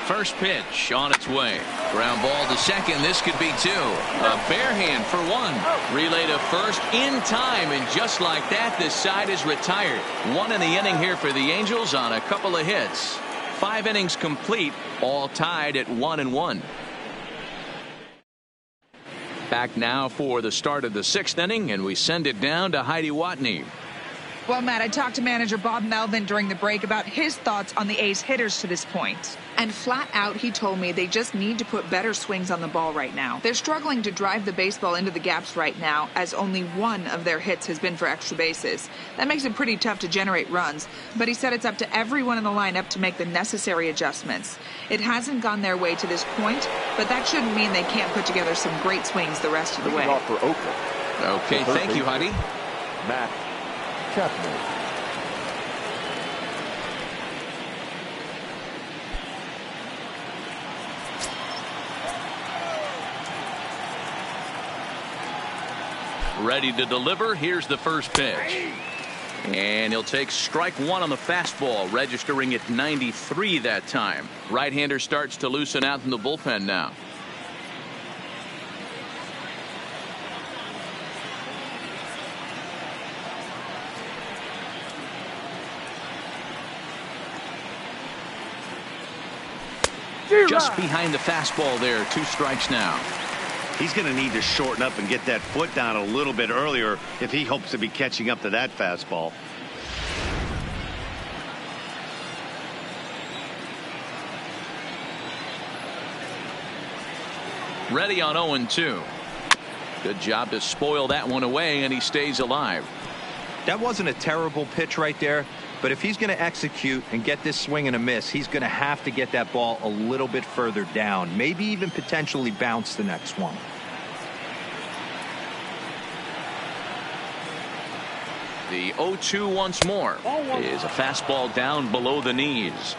First pitch on its way. Ground ball to second. This could be two. A bare hand for one. Relay to first in time, and just like that, this side is retired. One in the inning here for the Angels on a couple of hits. 5 innings complete, all tied at 1-1. Back now for the start of the 6th inning, and we send it down to Heidi Watney. Well, Matt, I talked to manager Bob Melvin during the break about his thoughts on the A's hitters to this point. And flat out, he told me they just need to put better swings on the ball right now. They're struggling to drive the baseball into the gaps right now, as only one of their hits has been for extra bases. That makes it pretty tough to generate runs, but he said it's up to everyone in the lineup to make the necessary adjustments. It hasn't gone their way to this point, but that shouldn't mean they can't put together some great swings the rest of the way. Off for Oakland. Okay, thank you, Heidi. Matt Chapman. Ready to deliver. Here's the first pitch. And he'll take strike one on the fastball, registering at 93 that time. Right-hander starts to loosen out in the bullpen now. Just behind the fastball there. 2 strikes now. He's going to need to shorten up and get that foot down a little bit earlier if he hopes to be catching up to that fastball. Ready on 0-2. Good job to spoil that one away, and he stays alive. That wasn't a terrible pitch right there, but if he's going to execute and get this swing and a miss, he's going to have to get that ball a little bit further down, maybe even potentially bounce the next one. The 0-2 once more is a fastball down below the knees.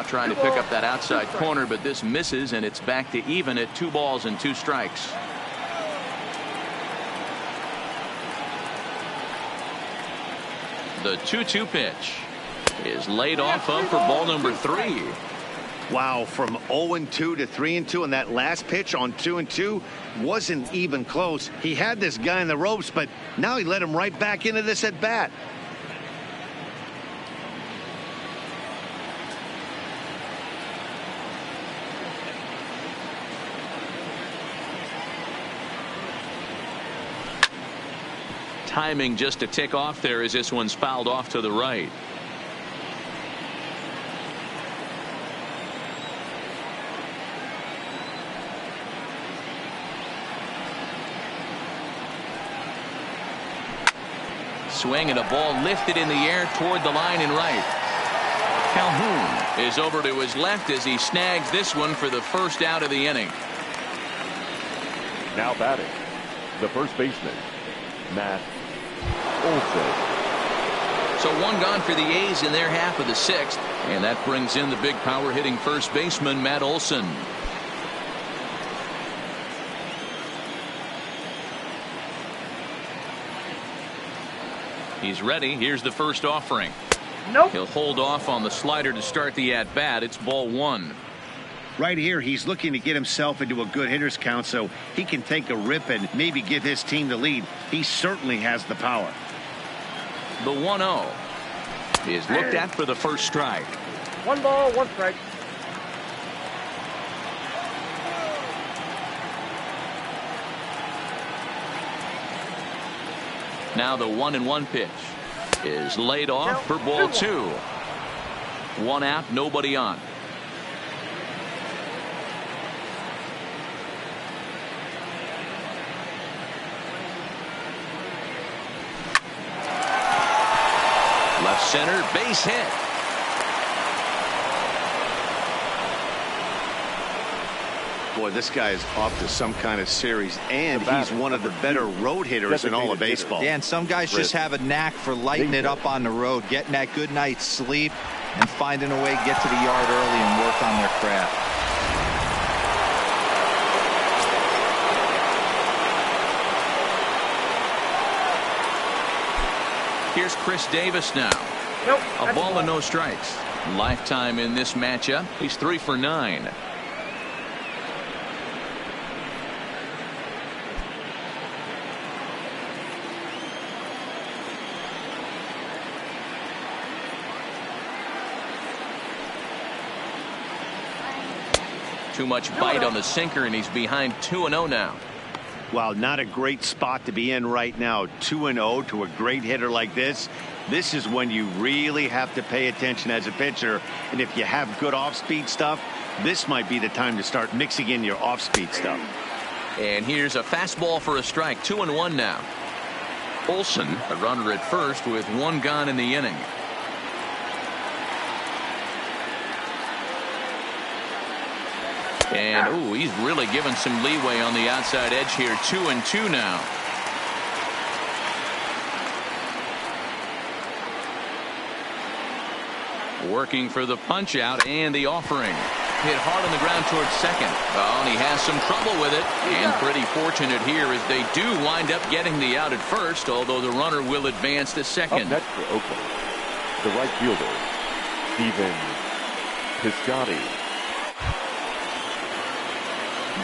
Trying to pick up that outside corner, but this misses, and it's back to even at 2 balls and 2 strikes. The 2-2 pitch is laid off of for ball number 3. Wow, from 0-2 to 3-2, and that last pitch on 2-2 wasn't even close. He had this guy in the ropes, but now he let him right back into this at bat. Timing just a tick off there as this one's fouled off to the right. Swing and a ball lifted in the air toward the line and right. Calhoun is over to his left as he snags this one for the first out of the inning. Now batting, the first baseman, Matt Olson. So 1 gone for the A's in their half of the 6th, and that brings in the big power hitting first baseman Matt Olson. He's ready. Here's the first offering. Nope. He'll hold off on the slider to start the at bat. It's ball 1. Right here, he's looking to get himself into a good hitter's count so he can take a rip and maybe give his team the lead. He certainly has the power. The 1-0 is looked at for the first strike. 1 ball, 1 strike. Now the 1-1 pitch is laid off for ball 2. 1 out, nobody on. Left center, base hit. Boy, this guy is off to some kind of series, and he's one of the better road hitters in all of baseball. Yeah, and some guys just have a knack for lighting it up on the road, getting that good night's sleep, and finding a way to get to the yard early and work on their craft. Here's Chris Davis now. Nope. A ball and no strikes. Lifetime in this matchup. He's 3 for 9. Too much bite on the sinker, and he's behind 2-0 now. Wow, not a great spot to be in right now. 2-0 to a great hitter like this. This is when you really have to pay attention as a pitcher. And if you have good off-speed stuff, this might be the time to start mixing in your off-speed stuff. And here's a fastball for a strike. 2-1 now. Olsen, a runner at first with 1 gone in the inning. And ooh, he's really given some leeway on the outside edge here. 2-2 now. Working for the punch out and the offering. Hit hard on the ground towards second. Oh, and he has some trouble with it. And pretty fortunate here as they do wind up getting the out at first, although the runner will advance to second. Up next for Oakland, the right fielder, Stephen Piscotty.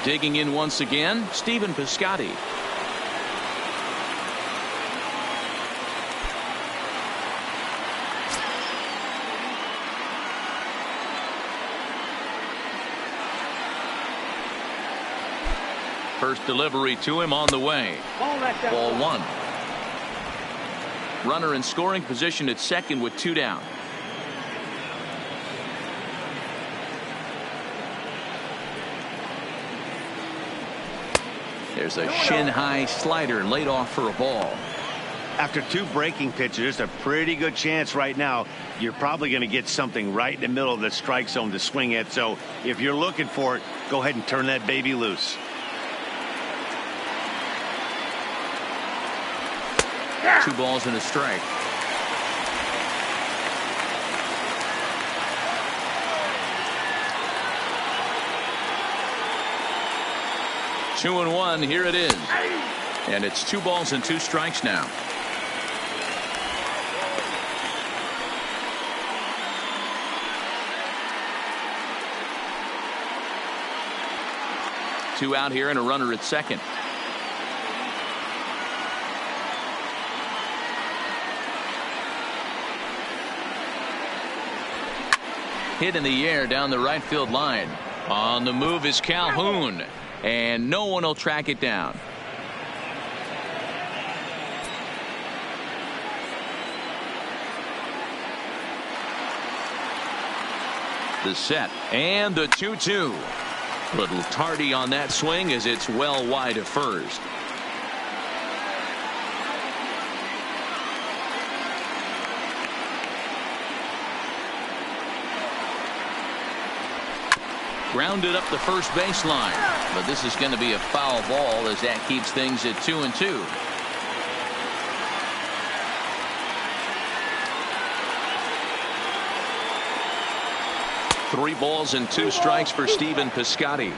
Digging in once again, Stephen Piscotty. First delivery to him on the way. Ball 1. Runner in scoring position at second with 2 down. There's a shin-high slider laid off for a ball. After 2 breaking pitches, a pretty good chance right now you're probably going to get something right in the middle of the strike zone to swing at. So if you're looking for it, go ahead and turn that baby loose. Yeah. 2 balls and a strike. Two and 1. Here it is. And it's 2 balls and 2 strikes now. Two out here and a runner at second. Hit in the air down the right field line. On the move is Calhoun. And no one will track it down. The set and the 2-2. Little tardy on that swing as it's well wide of first. Grounded up the first baseline, but this is going to be a foul ball as that keeps things at 2-2. Three balls and 2 strikes for Stephen Piscotty.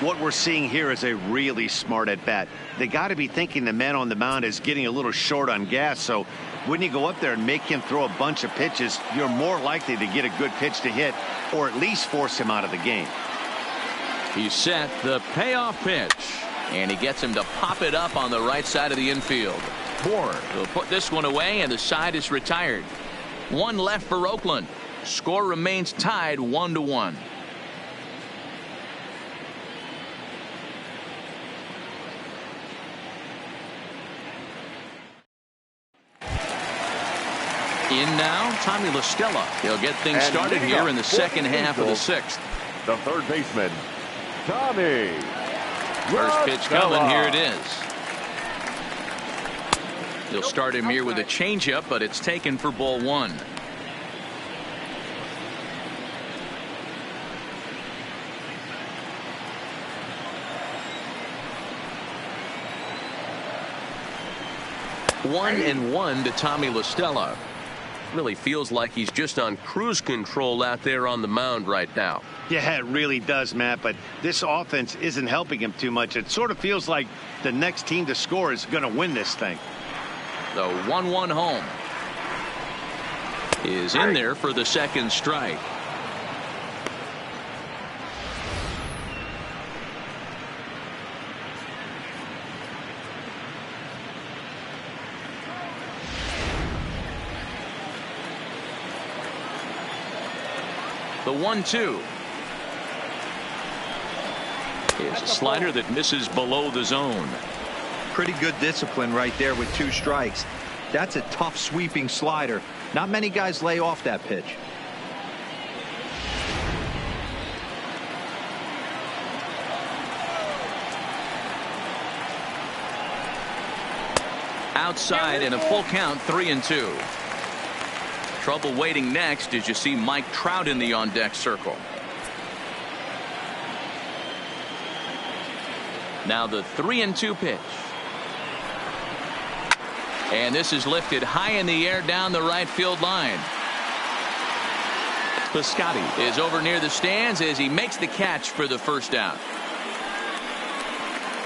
What we're seeing here is a really smart at bat. They got to be thinking the man on the mound is getting a little short on gas, so when you go up there and make him throw a bunch of pitches, you're more likely to get a good pitch to hit or at least force him out of the game. He's set the payoff pitch, and he gets him to pop it up on the right side of the infield. Bohr will put this one away, and the side is retired. 1 left for Oakland. Score remains tied 1-1. In now, Tommy La Stella. He'll get things started here in the second half of the 6th. The third baseman, Tommy. First pitch coming. Here it is. He'll start him here with a changeup, but it's taken for ball 1. 1-1 to Tommy La Stella. Really feels like he's just on cruise control out there on the mound right now. Yeah, it really does, Matt, but this offense isn't helping him too much. It sort of feels like the next team to score is going to win this thing. The 1-1 home is in there for the second strike. The 1-2 is a slider that misses below the zone. Pretty good discipline right there with 2 strikes. That's a tough sweeping slider. Not many guys lay off that pitch. Outside and a full count, 3-2. Trouble waiting next as you see Mike Trout in the on-deck circle. Now the 3-2 pitch. And this is lifted high in the air down the right field line. Piscotty is over near the stands as he makes the catch for the first out.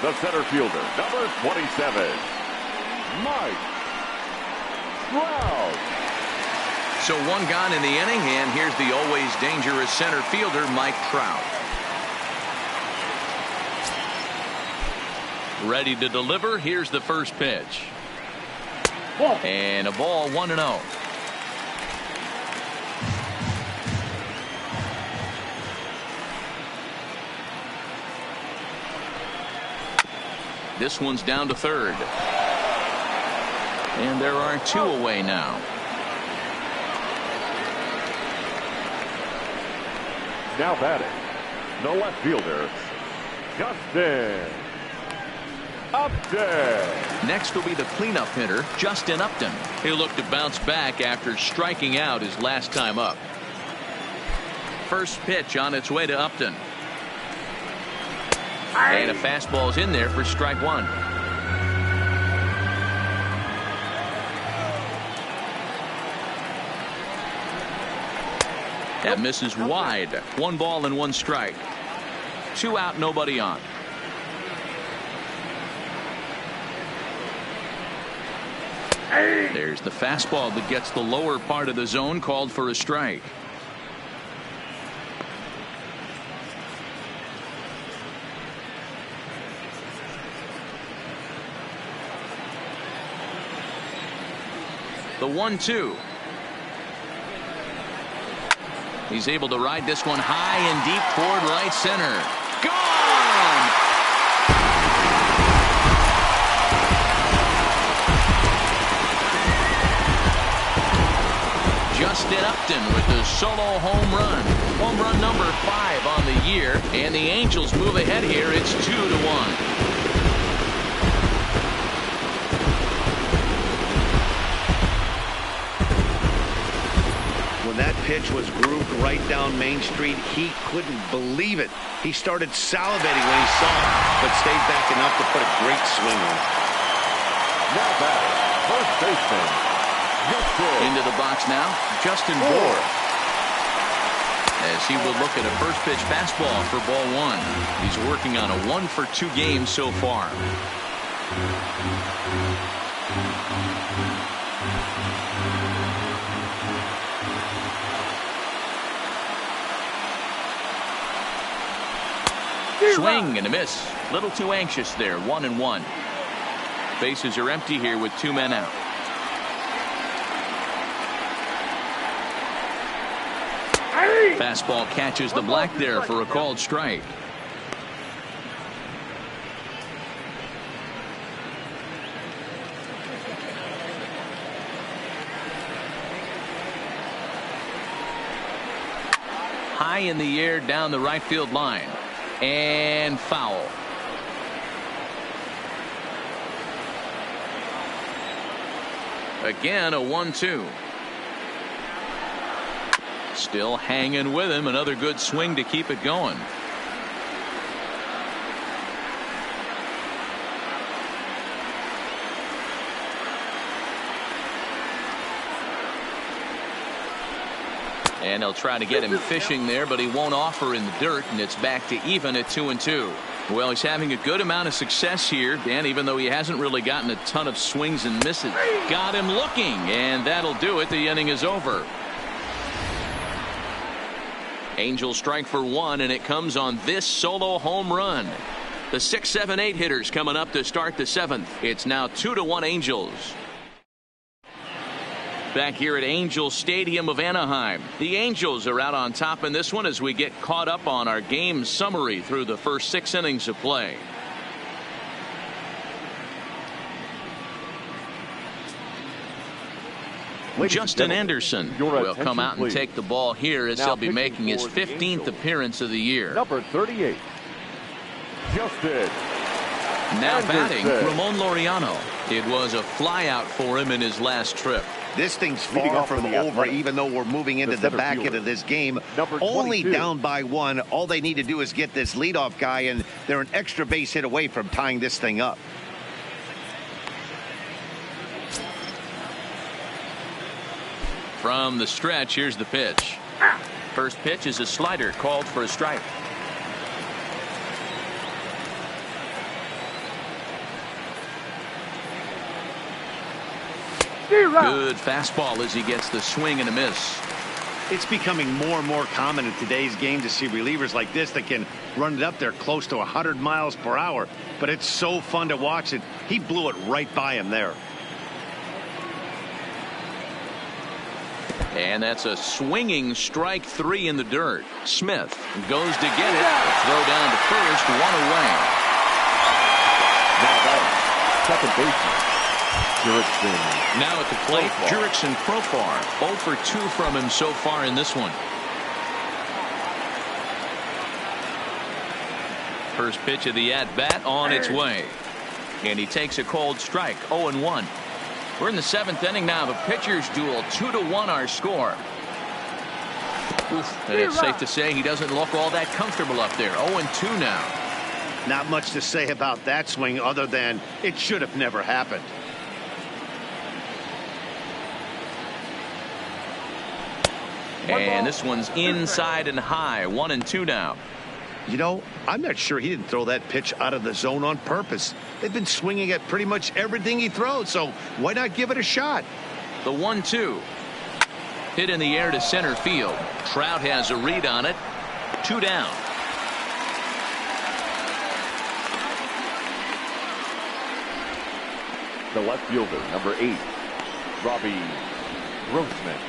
The center fielder, number 27, Mike Trout. So 1 gone in the inning, and here's the always dangerous center fielder, Mike Trout. Ready to deliver. Here's the first pitch. And a ball, 1-0. This one's down to third. And there are 2 away now. Now batting, the left fielder, Justin Upton. Next will be the cleanup hitter, Justin Upton. He'll look to bounce back after striking out his last time up. First pitch on its way to Upton. And a fastball's in there for strike 1. That misses wide. 1 ball and 1 strike. 2 out, nobody on. There's the fastball that gets the lower part of the zone, called for a strike. The 1-2. He's able to ride this one high and deep toward right center. Gone! Justin Upton with the solo home run. Home run number 5 on the year. And the Angels move ahead here. It's 2-1. When that pitch was grooved right down Main Street, he couldn't believe it. He started salivating when he saw it, but stayed back enough to put a great swing on. Now batting, first baseman, Justin. Into the box now, Justin Bour. As he will look at a first pitch fastball for ball 1. He's working on a 1-for-2 game so far. Swing and a miss. Little too anxious there. 1-1. Bases are empty here with 2 men out. Fastball catches the black there for a called strike. High in the air down the right field line. And foul. Again, a 1-2. Still hanging with him. Another good swing to keep it going. And they'll try to get him fishing there, but he won't offer in the dirt, and it's back to even at 2-2. Well, he's having a good amount of success here, Dan, even though he hasn't really gotten a ton of swings and misses. Got him looking, and that'll do it. The inning is over. Angels strike for one, and it comes on this solo home run. The 6, 7, 8 hitters coming up to start the 7th. It's now 2-1 Angels. Back here at Angel Stadium of Anaheim, the Angels are out on top in this one as we get caught up on our game summary through the first 6 innings of play. Justin Anderson will come out and take the ball here as he'll be making his 15th appearance of the year. Number 38, Justin. Now batting, Ramon Laureano. It was a flyout for him in his last trip. This thing's far from over, even though we're moving into the back end of this game. Only down by 1. All they need to do is get this leadoff guy, and they're an extra base hit away from tying this thing up. From the stretch, here's the pitch. First pitch is a slider called for a strike. Good fastball as he gets the swing and a miss. It's becoming more and more common in today's game to see relievers like this that can run it up there close to 100 miles per hour. But it's so fun to watch it. He blew it right by him there. And that's a swinging strike 3 in the dirt. Smith goes to get it. Throw down to first, 1 away. Now batting, second baseman, Jurickson. Now at the plate, Jurickson Profar. 0 for 2 from him so far in this one. First pitch of the at-bat on its way. And he takes a cold strike, 0-1. We're in the 7th inning now of a pitcher's duel. 2-1 our score. Oof, and it's safe to say he doesn't look all that comfortable up there. 0-2 now. Not much to say about that swing other than it should have never happened. And this one's inside and high. 1-2 now. You know, I'm not sure he didn't throw that pitch out of the zone on purpose. They've been swinging at pretty much everything he throws, so why not give it a shot? The 1-2. Hit in the air to center field. Trout has a read on it. 2 down. The left fielder, number 8, Robbie Grossman.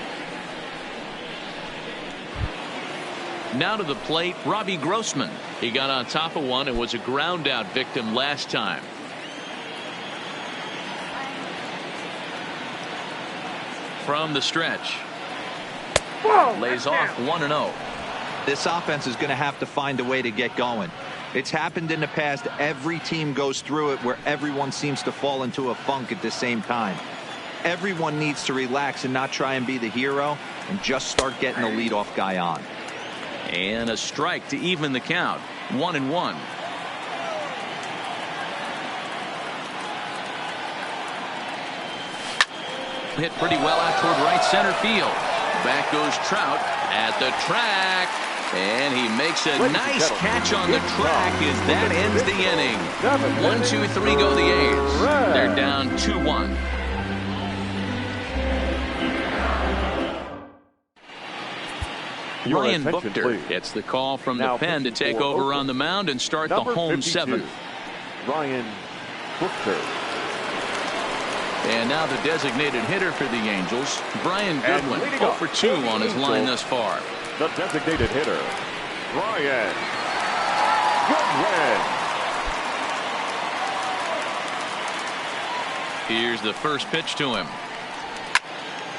Now to the plate, Robbie Grossman. He got on top of one and was a ground out victim last time. From the stretch. Lays off 1-0. This offense is going to have to find a way to get going. It's happened in the past. Every team goes through it where everyone seems to fall into a funk at the same time. Everyone needs to relax and not try and be the hero and just start getting the leadoff guy on. And a strike to even the count. 1-1. Hit pretty well out toward right center field. Back goes Trout at the track. And he makes a nice catch on the track as that ends the inning. 1-2-3 go the A's. They're down 2-1. Ryan Buchter gets the call from the pen to take over on the mound and start the home 7th. Ryan Buchter. And now the designated hitter for the Angels, Brian Goodwin, 0 for 2 on his line thus far. The designated hitter, Brian Goodwin. Here's the first pitch to him.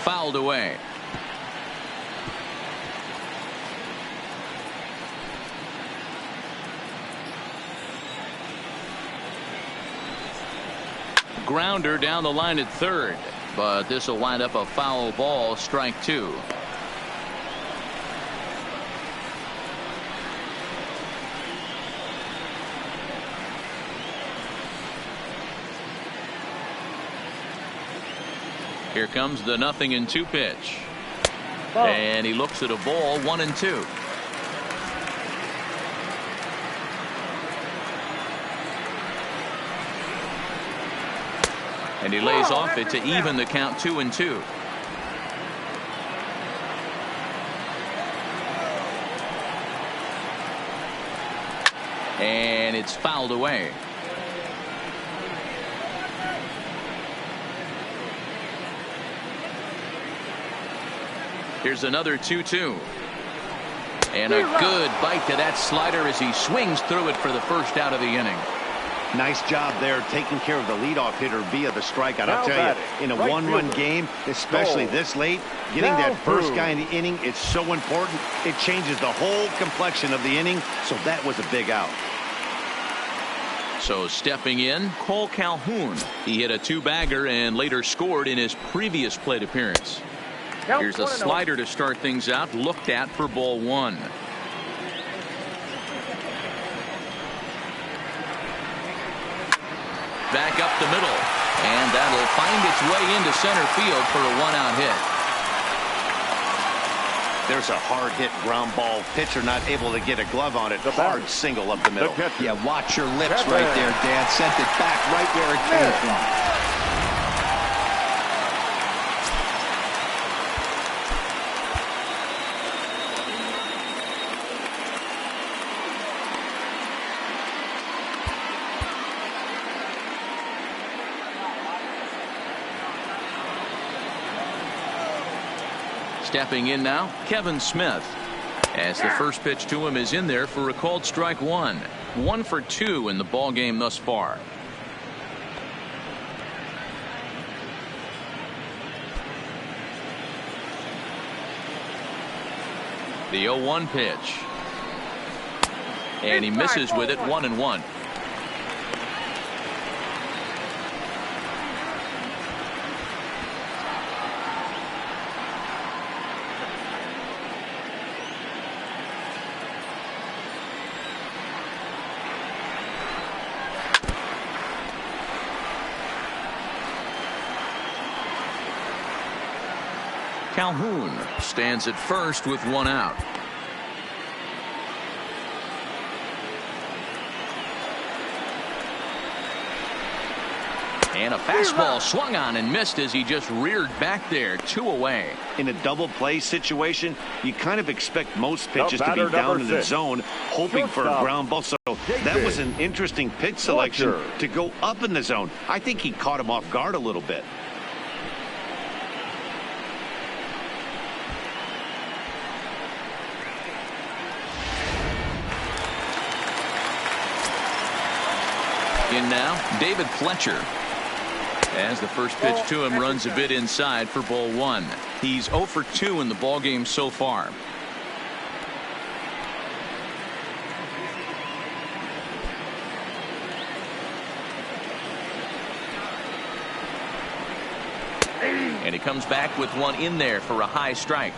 Fouled away. Grounder down the line at third, but this will wind up a foul ball, strike 2. Here comes the 0-2 pitch. And he looks at a ball, 1-2. And he lays off it to even the count, 2-2. And it's fouled away. Here's another 2-2. And a good bite to that slider as he swings through it for the first out of the inning. Nice job there taking care of the leadoff hitter via the strikeout. I'll tell you, in a one-run game, especially this late, getting that first guy in the inning is so important. It changes the whole complexion of the inning, so that was a big out. So stepping in, Cole Calhoun. He hit a two-bagger and later scored in his previous plate appearance. Here's a slider to start things out, looked at for ball 1. Back up the middle, and that'll find its way into center field for a one-out hit. There's a hard hit ground ball. Pitcher not able to get a glove on it. Hard single up the middle. Yeah, watch your lips right there, Dan. Sent it back right where it came from. Stepping in now, Kevin Smith. As the first pitch to him is in there for a called strike 1. 1 for 2 in the ball game thus far. The 0-1 pitch. And he misses with it, 1-1. Calhoun stands at first with one out. And a fastball swung on and missed as he just reared back there, 2 away. In a double play situation, you kind of expect most pitches to be down in the zone, hoping for a ground ball. So that was an interesting pitch selection to go up in the zone. I think he caught him off guard a little bit. In now, David Fletcher. As the first pitch to him runs a bit inside for ball 1. He's 0 for 2 in the ball game so far. And he comes back with one in there for a high strike.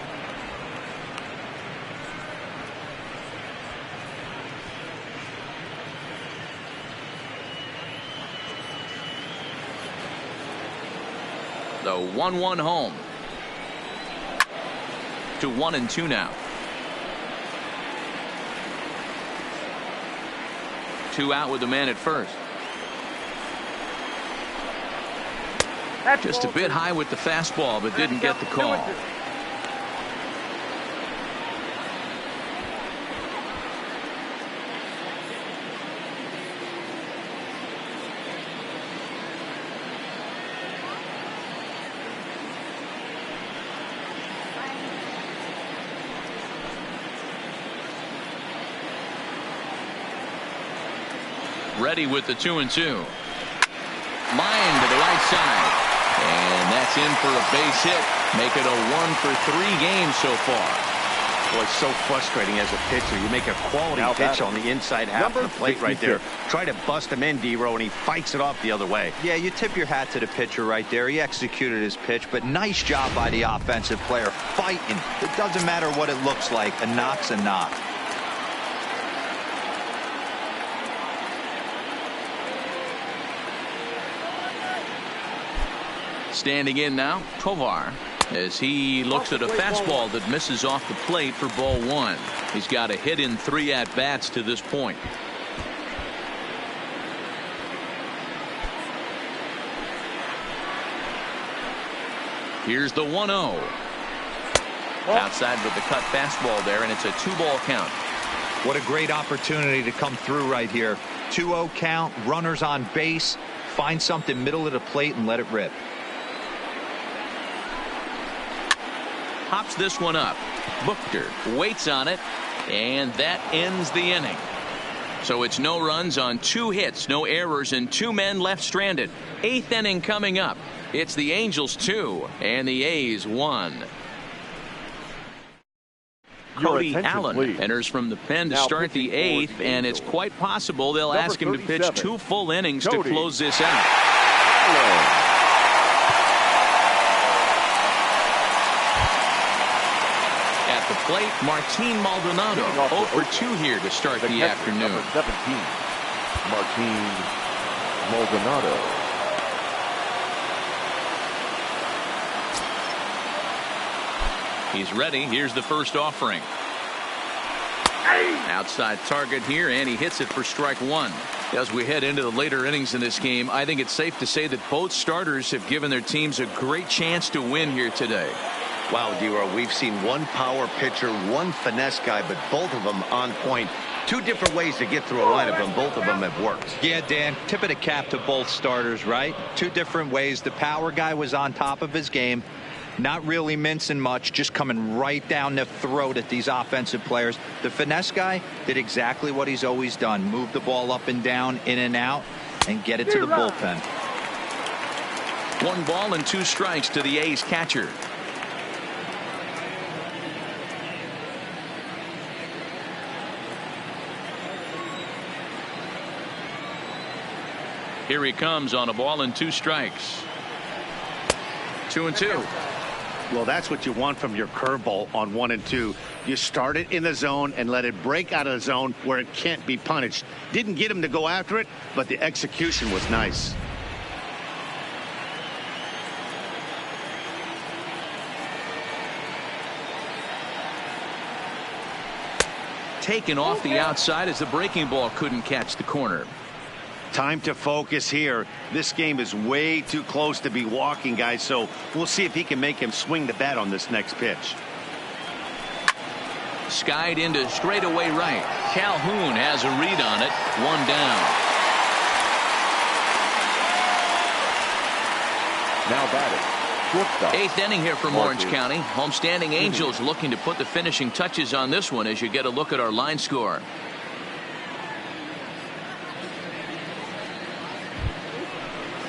The 1-1 home. To 1-2 now. 2 out with the man at first. Just a bit high with the fastball, but didn't get the call. Ready with the 2-2. Line to the right side. And that's in for a base hit. Make it a 1 for 3 game so far. Boy, it's so frustrating as a pitcher. You make a quality pitch on the inside half of the plate right there. Try to bust him in, D-Row, and he fights it off the other way. Yeah, you tip your hat to the pitcher right there. He executed his pitch, but nice job by the offensive player fighting. It doesn't matter what it looks like. A knock's a knock. Standing in now, Tovar. as he looks at a fastball that misses off the plate for ball one. He's got a hit in 3 at-bats to this point. Here's the 1-0. Outside with the cut fastball there, and it's a 2-ball count. What a great opportunity to come through right here. 2-0 count, runners on base. Find something middle of the plate and let it rip. Pops this one up. Buchter waits on it, and that ends the inning. So it's no runs on 2 hits, no errors, and 2 men left stranded. 8th inning coming up. It's the Angels 2 and the A's 1. Cody Allen enters from the pen to start the 8th, and it's quite possible they'll ask him to pitch 2 full innings to close this out. At the plate, Martin Maldonado 0 for 2 here to start the afternoon. Number 17, Martin Maldonado. He's ready. Here's the first offering. Outside target here, and he hits it for strike 1. As we head into the later innings in this game, I think it's safe to say that both starters have given their teams a great chance to win here today. Wow, D-Row, we've seen one power pitcher, one finesse guy, but both of them on point. 2 different ways to get through a lineup, and both of them have worked. Yeah, Dan, tip of the cap to both starters, right? 2 different ways. The power guy was on top of his game. Not really mincing much, just coming right down the throat at these offensive players. The finesse guy did exactly what he's always done. Move the ball up and down, in and out, and get it to the bullpen. 1 ball and 2 strikes to the A's catcher. Here he comes on a ball and 2 strikes. 2-2. Well, that's what you want from your curveball on 1 and 2. You start it in the zone and let it break out of the zone where it can't be punished. Didn't get him to go after it, but the execution was nice. Taken off the outside as the breaking ball couldn't catch the corner. Time to focus here. This game is way too close to be walking, guys, so we'll see if he can make him swing the bat on this next pitch. Skied into straightaway right. Calhoun has a read on it. 1 down. Now batting, shortstop. 8th inning here from Orange County. Homestanding Angels looking to put the finishing touches on this one as you get a look at our line score.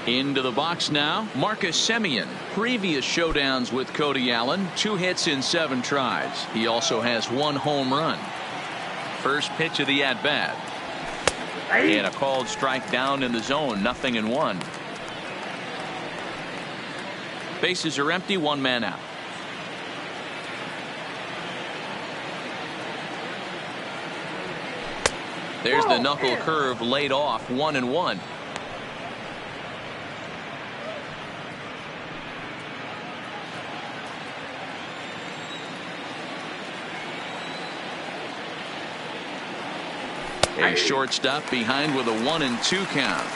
Into the box now, Marcus Semien. Previous showdowns with Cody Allen, 2 hits in 7 tries. He also has 1 home run. First pitch of the at-bat. And a called strike down in the zone, 0-1. Bases are empty, 1 man out. There's the knuckle curve laid off, 1-1. A shortstop behind with a 1-2 count.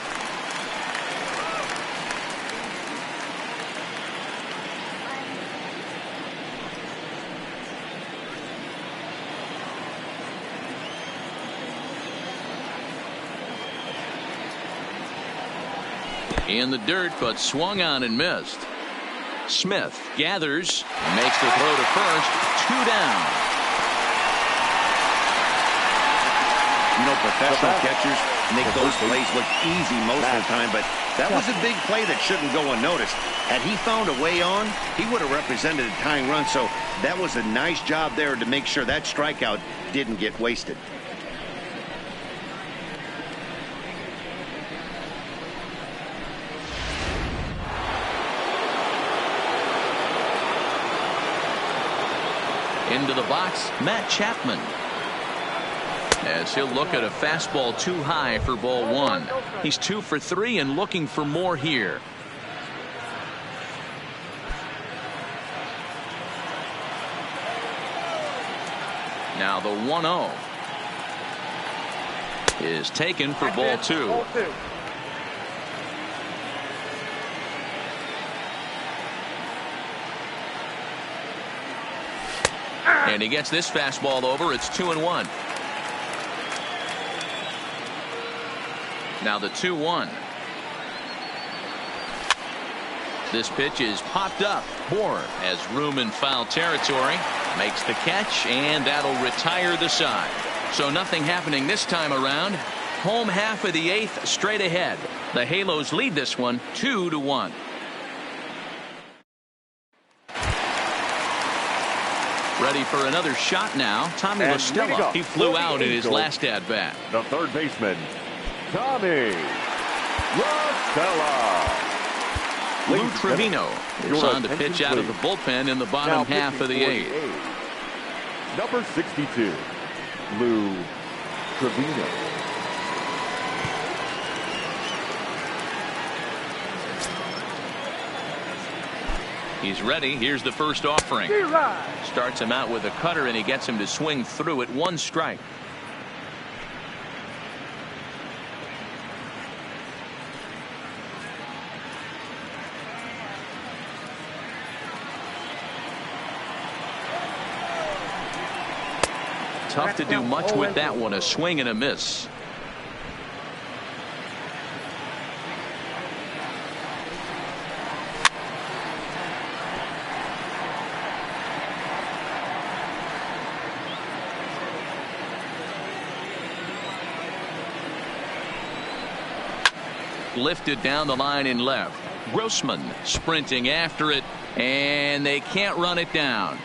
In the dirt, but swung on and missed. Smith gathers, makes the throw to first. 2 down. You know, professional catchers make those plays look easy most of the time, but that was a big play that shouldn't go unnoticed. Had he found a way on, he would have represented a tying run, so that was a nice job there to make sure that strikeout didn't get wasted. Into the box, Matt Chapman. As he'll look at a fastball too high for ball 1. He's 2 for 3 and looking for more here. Now the 1-0 is taken for ball 2. Ball 2. And he gets this fastball over. It's 2-1. Now the 2-1. This pitch is popped up. Bohr has room in foul territory. Makes the catch, and that'll retire the side. So nothing happening this time around. Home half of the 8th straight ahead. The Halos lead this one 2-1. Ready for another shot now. Tommy La Stella. He flew out in his last at bat. The third baseman, Tommy La Stella. Lou Trevino is on to pitch out of the bullpen in the bottom half of the 8th. Number 62, Lou Trevino. He's ready. Here's the first offering. Starts him out with a cutter, and he gets him to swing through it. 1 strike. Tough to do much with that one. A swing and a miss. Lifted down the line in left. Grossman sprinting after it, and they can't run it down.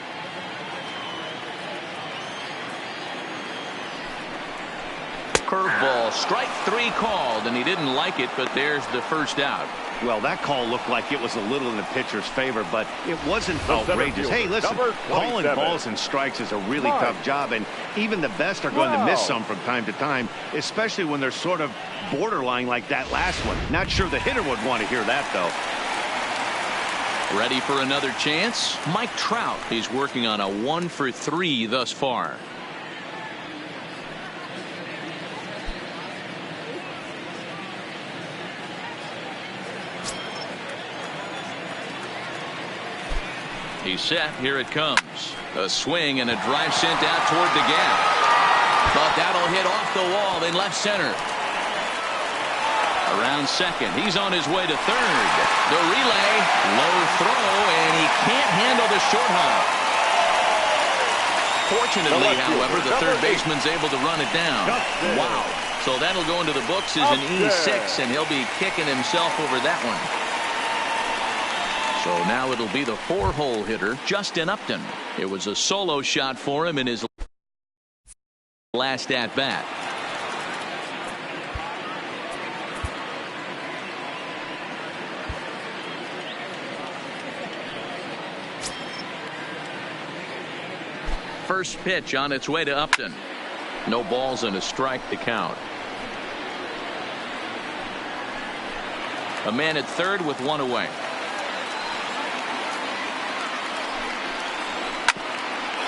Curveball, strike 3 called, and he didn't like it, but there's the first out. Well, that call looked like it was a little in the pitcher's favor, but it wasn't outrageous. Hey, listen, calling balls and strikes is a really tough job, and even the best are going to miss some from time to time, especially when they're sort of borderline like that last one. Not sure the hitter would want to hear that, though. Ready for another chance? Mike Trout. He's working on a 1 for 3 thus far. He's set. Here it comes. A swing and a drive sent out toward the gap. But that'll hit off the wall in left center. Around second. He's on his way to third. The relay. Low throw, and he can't handle the short hop. Fortunately, however, the third baseman's able to run it down. Wow. So that'll go into the books as an E6, and he'll be kicking himself over that one. So now it'll be the 4-hole hitter, Justin Upton. It was a solo shot for him in his last at bat. First pitch on its way to Upton. No balls and a strike to count. A man at third with 1 away.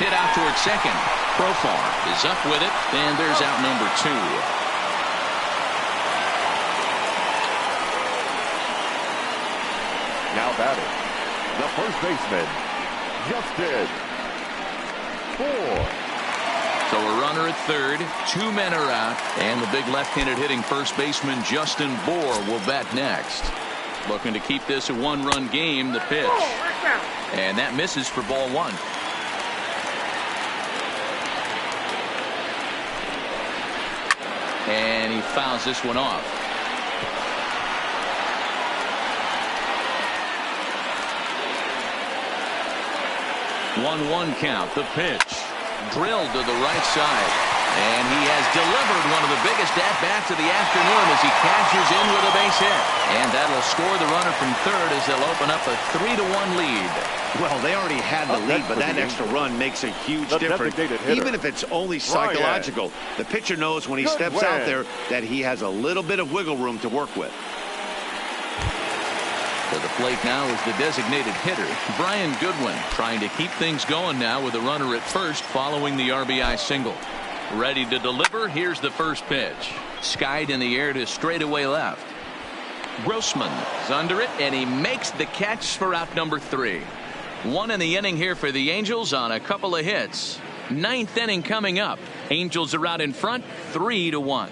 Hit out toward second. Profar is up with it, and there's out number 2. Now batting, the first baseman, Justin Bohr. So a runner at third, 2 men are out, and the big left-handed hitting first baseman Justin Bohr will bat next. Looking to keep this a 1-run game. The pitch, and that misses for ball 1. And he fouls this one off. One count. The pitch drilled to the right side, and he has delivered one of the biggest at-bats of the afternoon as he cashes in with a base hit, and that'll score the runner from third as they'll open up a 3-1 lead. Well, they already had the lead, but that extra run makes a huge difference, even if it's only psychological. The pitcher knows when he steps out there that he has a little bit of wiggle room to work with. To the plate now is the designated hitter, Brian Goodwin, trying to keep things going now with a runner at first following the RBI single. Ready to deliver. Here's the first pitch. Skied in the air to straightaway left. Grossman is under it, and he makes the catch for out number 3. 1 in the inning here for the Angels on a couple of hits. 9th inning coming up. Angels are out in front, 3-1.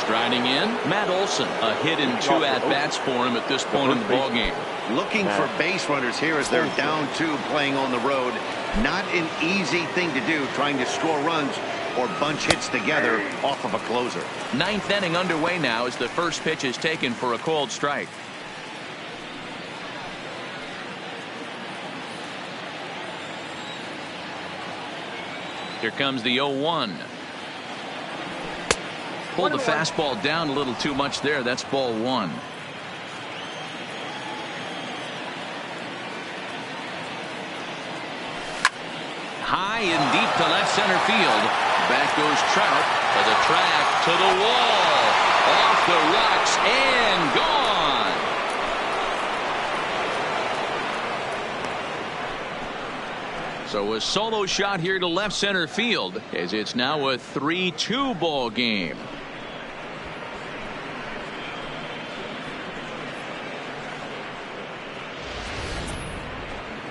Striding in, Matt Olson. A hit and 2 at-bats for him at this point in the ballgame. Looking for base runners here as they're down 2 playing on the road. Not an easy thing to do, trying to score runs or bunch hits together off of a closer. 9th inning underway now as the first pitch is taken for a called strike. Here comes the 0-1. Pulled the fastball down a little too much there. That's ball 1. High and deep to left center field. Back goes Trout for the track to the wall. Off the rocks and gone. So a solo shot here to left center field as it's now a 3-2 ball game.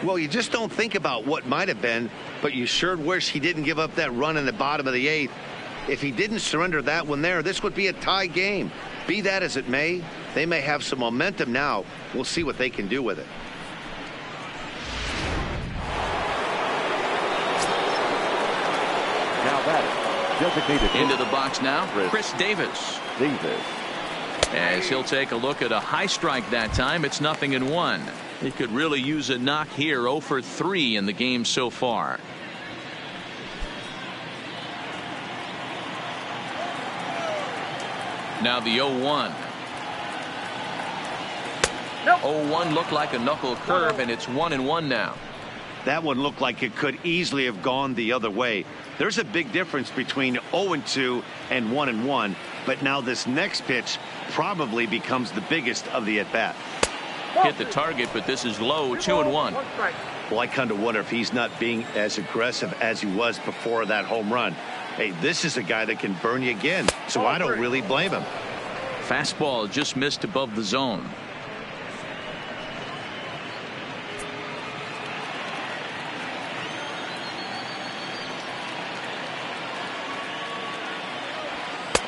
Well, you just don't think about what might have been, but you sure wish he didn't give up that run in the bottom of the 8th. If he didn't surrender that one there, this would be a tie game. Be that as it may, they may have some momentum now. We'll see what they can do with it. Now that designated into the box now, Chris Davis. As he'll take a look at a high strike that time. It's 0-1. He could really use a knock here. 0 for 3 in the game so far. Now the 0-1. 0-1 looked like a knuckle curve, and it's 1-1 now. That one looked like it could easily have gone the other way. There's a big difference between 0-2 and 1-1, but now this next pitch probably becomes the biggest of the at-bat. Hit the target, but this is low. 2-1. Well, I kind of wonder if he's not being as aggressive as he was before that home run. Hey, this is a guy that can burn you again, so I don't really blame him. Fastball just missed above the zone.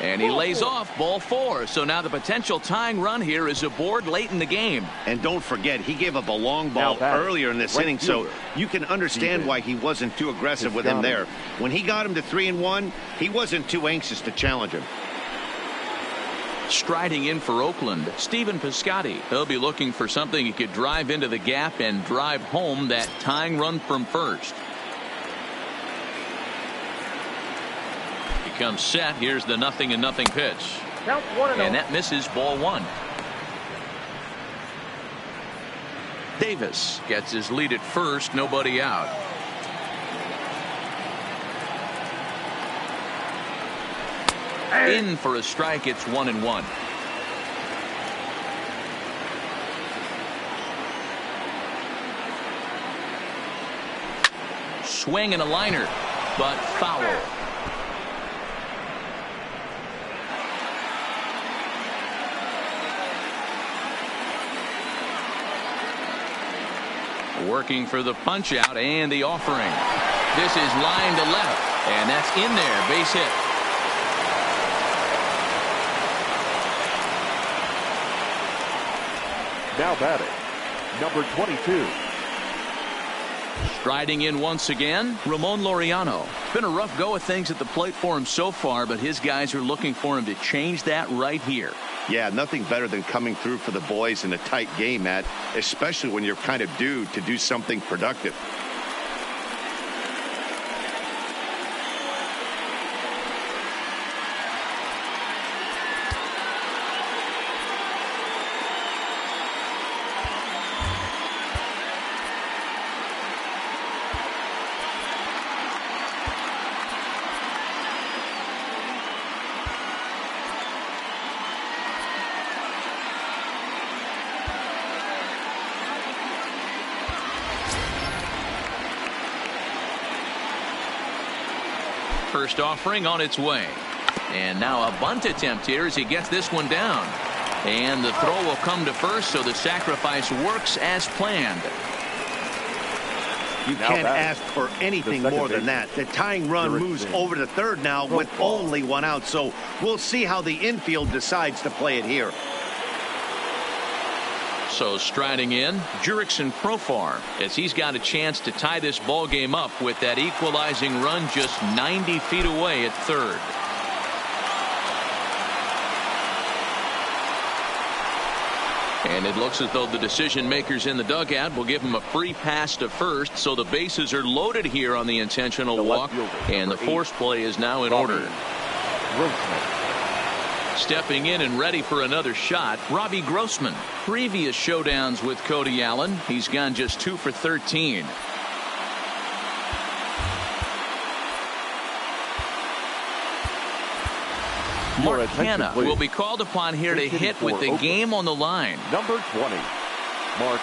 And he lays off, ball 4. So now the potential tying run here is aboard late in the game. And don't forget, he gave up a long ball earlier in this inning, so you can understand why he wasn't too aggressive with him there. When he got him to 3-1, he wasn't too anxious to challenge him. Striding in for Oakland, Stephen Piscotty. He'll be looking for something he could drive into the gap and drive home that tying run from first. Comes set. Here's the 0-0 pitch. And that misses, ball 1. Davis gets his lead at first. Nobody out. In for a strike. It's 1-1. Swing and a liner, but foul. Working for the punch out and the offering. This is line to left, and that's in there. Base hit. Now batting, number 22. Striding in once again, Ramon Laureano. Been a rough go of things at the plate for him so far, but his guys are looking for him to change that right here. Yeah, nothing better than coming through for the boys in a tight game, Matt, especially when you're kind of due to do something productive. First offering on its way. And now a bunt attempt here as he gets this one down. And the throw will come to first, so the sacrifice works as planned. You can't ask for anything more than that. The tying run moves over to third now with only one out, so we'll see how the infield decides to play it here. So striding in, Jurickson Profar, as he's got a chance to tie this ball game up with that equalizing run just 90 feet away at third. And it looks as though the decision makers in the dugout will give him a free pass to first, so the bases are loaded here on the intentional walk, and the force play is now in order. Stepping in and ready for another shot, Robbie Grossman. Previous showdowns with Cody Allen, he's gone just 2 for 13. Mark Hanna will be called upon here to hit with the game on the line. Number 20, Mark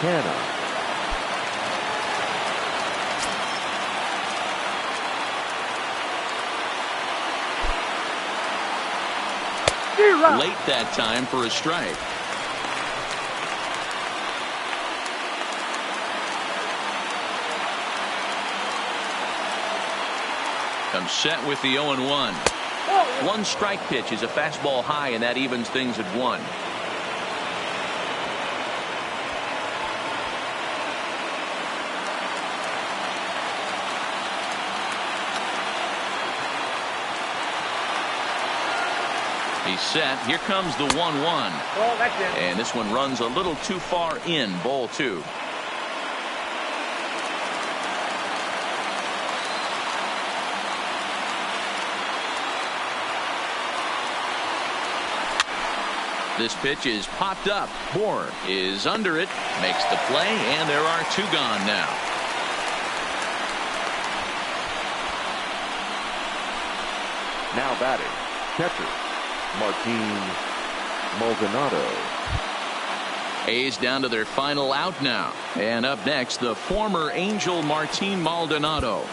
Hanna. Late that time for a strike. Comes set with the 0-1. One strike pitch is a fastball high, and that evens things at 1. He's set. Here comes the 1-1. Oh, that's it. And this one runs a little too far in. Ball 2. This pitch is popped up. Bohr is under it, makes the play, and there are 2 gone now. Now batting, catcher Martin Maldonado. A's down to their final out now. And up next, the former Angel Martin Maldonado.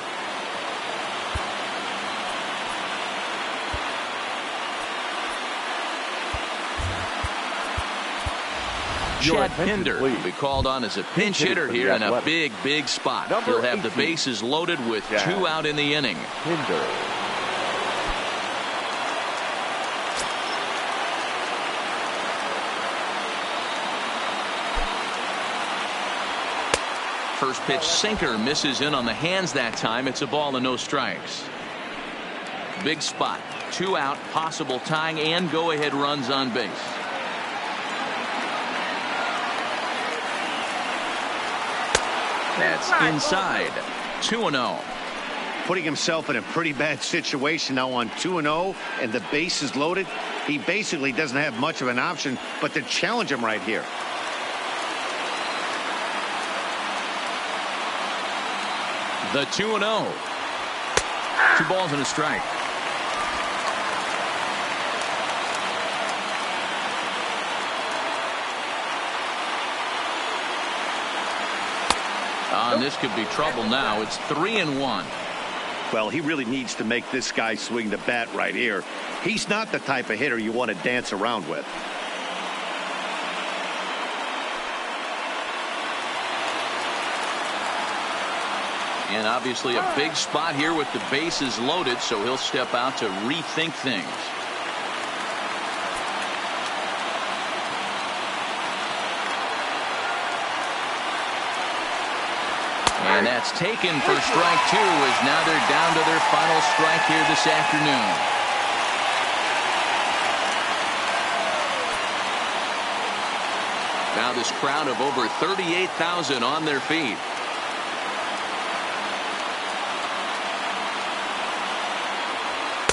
Chad Pinder will be called on as a pinch hitter here in a big, big spot. He'll have the bases loaded with 2 out in the inning. Pinder. First pitch sinker misses in on the hands that time. It's a ball and no strikes. Big spot. 2 out, possible tying and go-ahead runs on base. That's inside. 2-0. Putting himself in a pretty bad situation now on 2-0 and the base is loaded. He basically doesn't have much of an option but to challenge him right here. The 2-0. 2 balls and a strike. And this could be trouble now. It's 3-1. Well, he really needs to make this guy swing the bat right here. He's not the type of hitter you want to dance around with. And obviously a big spot here with the bases loaded, so he'll step out to rethink things. And that's taken for strike 2, as now they're down to their final strike here this afternoon. Now this crowd of over 38,000 on their feet.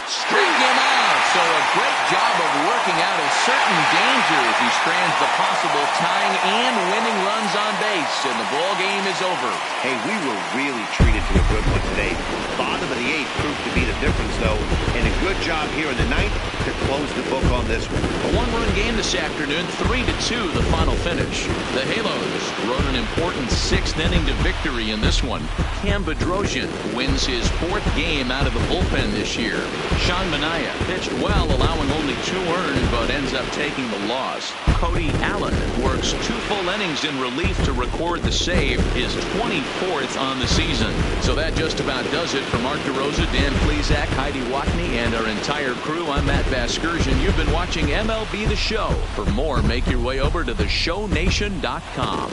Strike him out. So a great job of working out a certain danger as he strands the possible tying and winning runs on base, and the ball game is over. Hey, we were really treated to a good one today. Bottom of the eighth proved to be the difference, though, and a good job here in the ninth to close the book on this one. A one-run game this afternoon, 3-2 the final finish. The Halos rode an important sixth inning to victory in this one. Cam Bedrosian wins his fourth game out of the bullpen this year. Sean Manaea pitched well, allowing only 2 earned, but ends up taking the loss. Cody Allen works 2 full innings in relief to record the save, his 24th on the season. So that just about does it for Mark DeRosa, Dan Plesac, Heidi Watney, and our entire crew. I'm Matt Vasgersian. You've been watching MLB The Show. For more, make your way over to theshownation.com.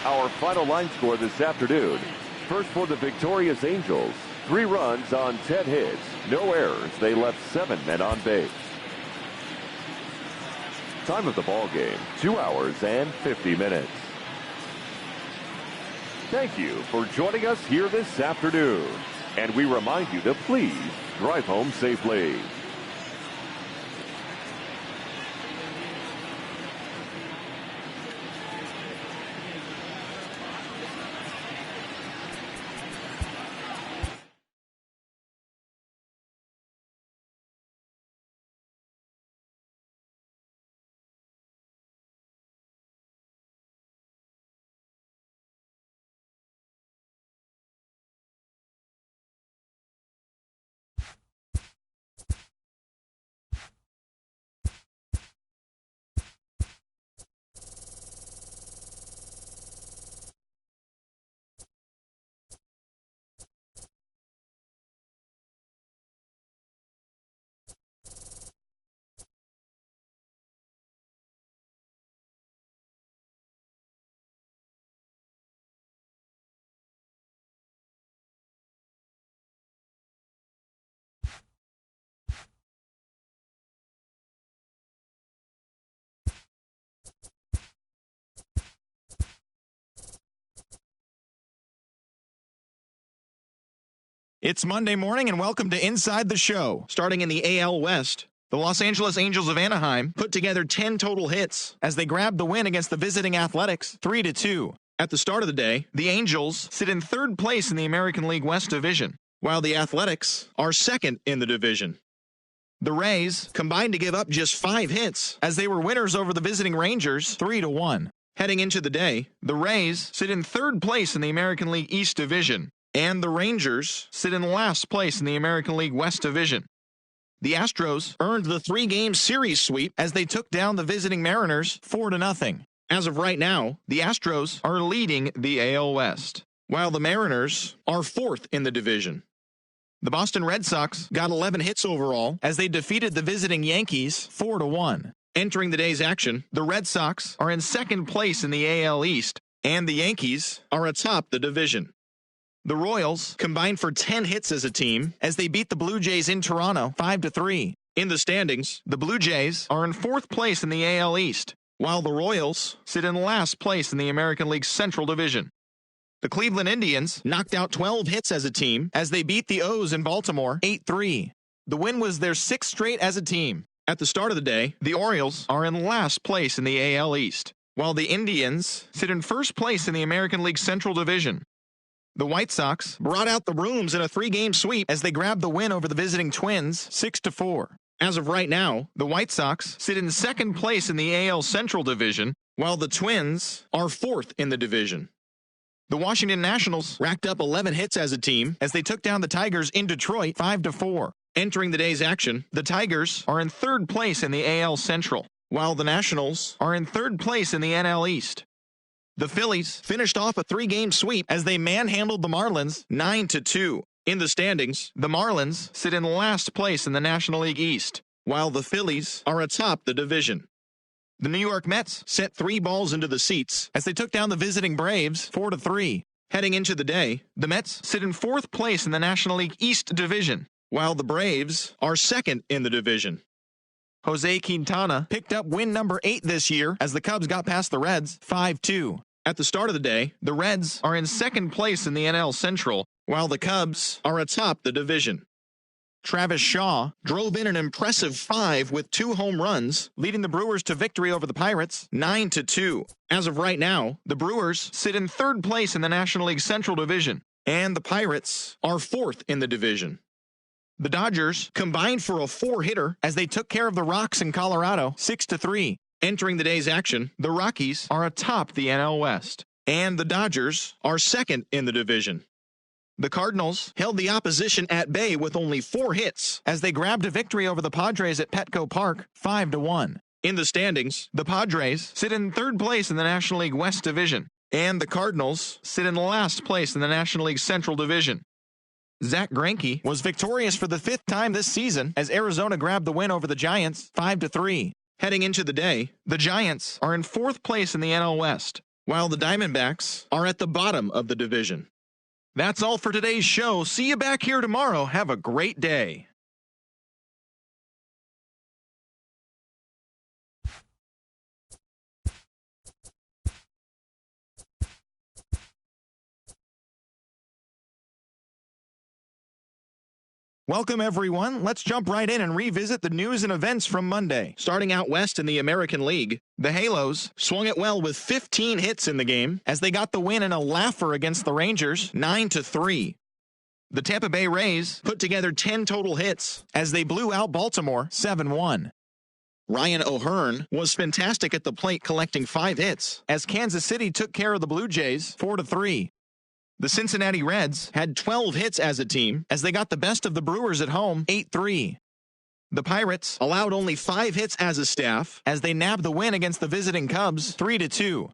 Our final line score this afternoon. First for the victorious Angels. 3 runs on 10 hits. No errors. They left 7 men on base. Time of the ball game, 2 hours and 50 minutes. Thank you for joining us here this afternoon. And we remind you to please drive home safely. It's Monday morning, and welcome to Inside the Show. Starting in the AL West, the Los Angeles Angels of Anaheim put together 10 total hits as they grabbed the win against the visiting Athletics 3-2. At the start of the day, the Angels sit in 3rd place in the American League West Division, while the Athletics are 2nd in the division. The Rays combined to give up just 5 hits as they were winners over the visiting Rangers 3-1. Heading into the day, the Rays sit in 3rd place in the American League East Division, and the Rangers sit in last place in the American League West Division. The Astros earned the 3-game series sweep as they took down the visiting Mariners 4-0. As of right now, the Astros are leading the AL West, while the Mariners are 4th in the division. The Boston Red Sox got 11 hits overall as they defeated the visiting Yankees 4-1. Entering the day's action, the Red Sox are in 2nd place in the AL East, and the Yankees are atop the division. The Royals combined for 10 hits as a team as they beat the Blue Jays in Toronto 5-3. In the standings, the Blue Jays are in 4th place in the AL East, while the Royals sit in last place in the American League Central Division. The Cleveland Indians knocked out 12 hits as a team as they beat the O's in Baltimore 8-3. The win was their 6th straight as a team. At the start of the day, the Orioles are in last place in the AL East, while the Indians sit in 1st place in the American League Central Division. The White Sox brought out the brooms in a 3-game sweep as they grabbed the win over the visiting Twins 6-4. As of right now, the White Sox sit in 2nd place in the AL Central Division, while the Twins are 4th in the division. The Washington Nationals racked up 11 hits as a team as they took down the Tigers in Detroit 5-4. Entering the day's action, the Tigers are in 3rd place in the AL Central, while the Nationals are in 3rd place in the NL East. The Phillies finished off a 3-game sweep as they manhandled the Marlins 9-2. In the standings, the Marlins sit in last place in the National League East, while the Phillies are atop the division. The New York Mets sent 3 balls into the seats as they took down the visiting Braves 4-3. Heading into the day, the Mets sit in 4th place in the National League East Division, while the Braves are 2nd in the division. Jose Quintana picked up win number 8 this year as the Cubs got past the Reds 5-2. At the start of the day, the Reds are in 2nd place in the NL Central, while the Cubs are atop the division. Travis Shaw drove in an impressive 5 with 2 home runs, leading the Brewers to victory over the Pirates 9-2. As of right now, the Brewers sit in 3rd place in the National League Central Division, and the Pirates are 4th in the division. The Dodgers combined for a 4-hitter as they took care of the Rocks in Colorado 6-3. Entering the day's action, the Rockies are atop the NL West, and the Dodgers are 2nd in the division. The Cardinals held the opposition at bay with only 4 hits as they grabbed a victory over the Padres at Petco Park 5-1. In the standings, the Padres sit in 3rd place in the National League West Division, and the Cardinals sit in last place in the National League Central Division. Zach Greinke was victorious for the 5th time this season as Arizona grabbed the win over the Giants 5-3. Heading into the day, the Giants are in 4th place in the NL West, while the Diamondbacks are at the bottom of the division. That's all for today's show. See you back here tomorrow. Have a great day. Welcome, everyone. Let's jump right in and revisit the news and events from Monday. Starting out west in the American League, the Halos swung it well with 15 hits in the game as they got the win in a laugher against the Rangers 9-3. The Tampa Bay Rays put together 10 total hits as they blew out Baltimore 7-1. Ryan O'Hearn was fantastic at the plate, collecting 5 hits as Kansas City took care of the Blue Jays 4-3. The Cincinnati Reds had 12 hits as a team as they got the best of the Brewers at home 8-3. The Pirates allowed only 5 hits as a staff as they nabbed the win against the visiting Cubs 3-2.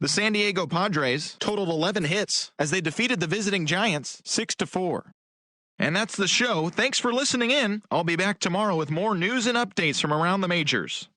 The San Diego Padres totaled 11 hits as they defeated the visiting Giants 6-4. And that's the show. Thanks for listening in. I'll be back tomorrow with more news and updates from around the majors.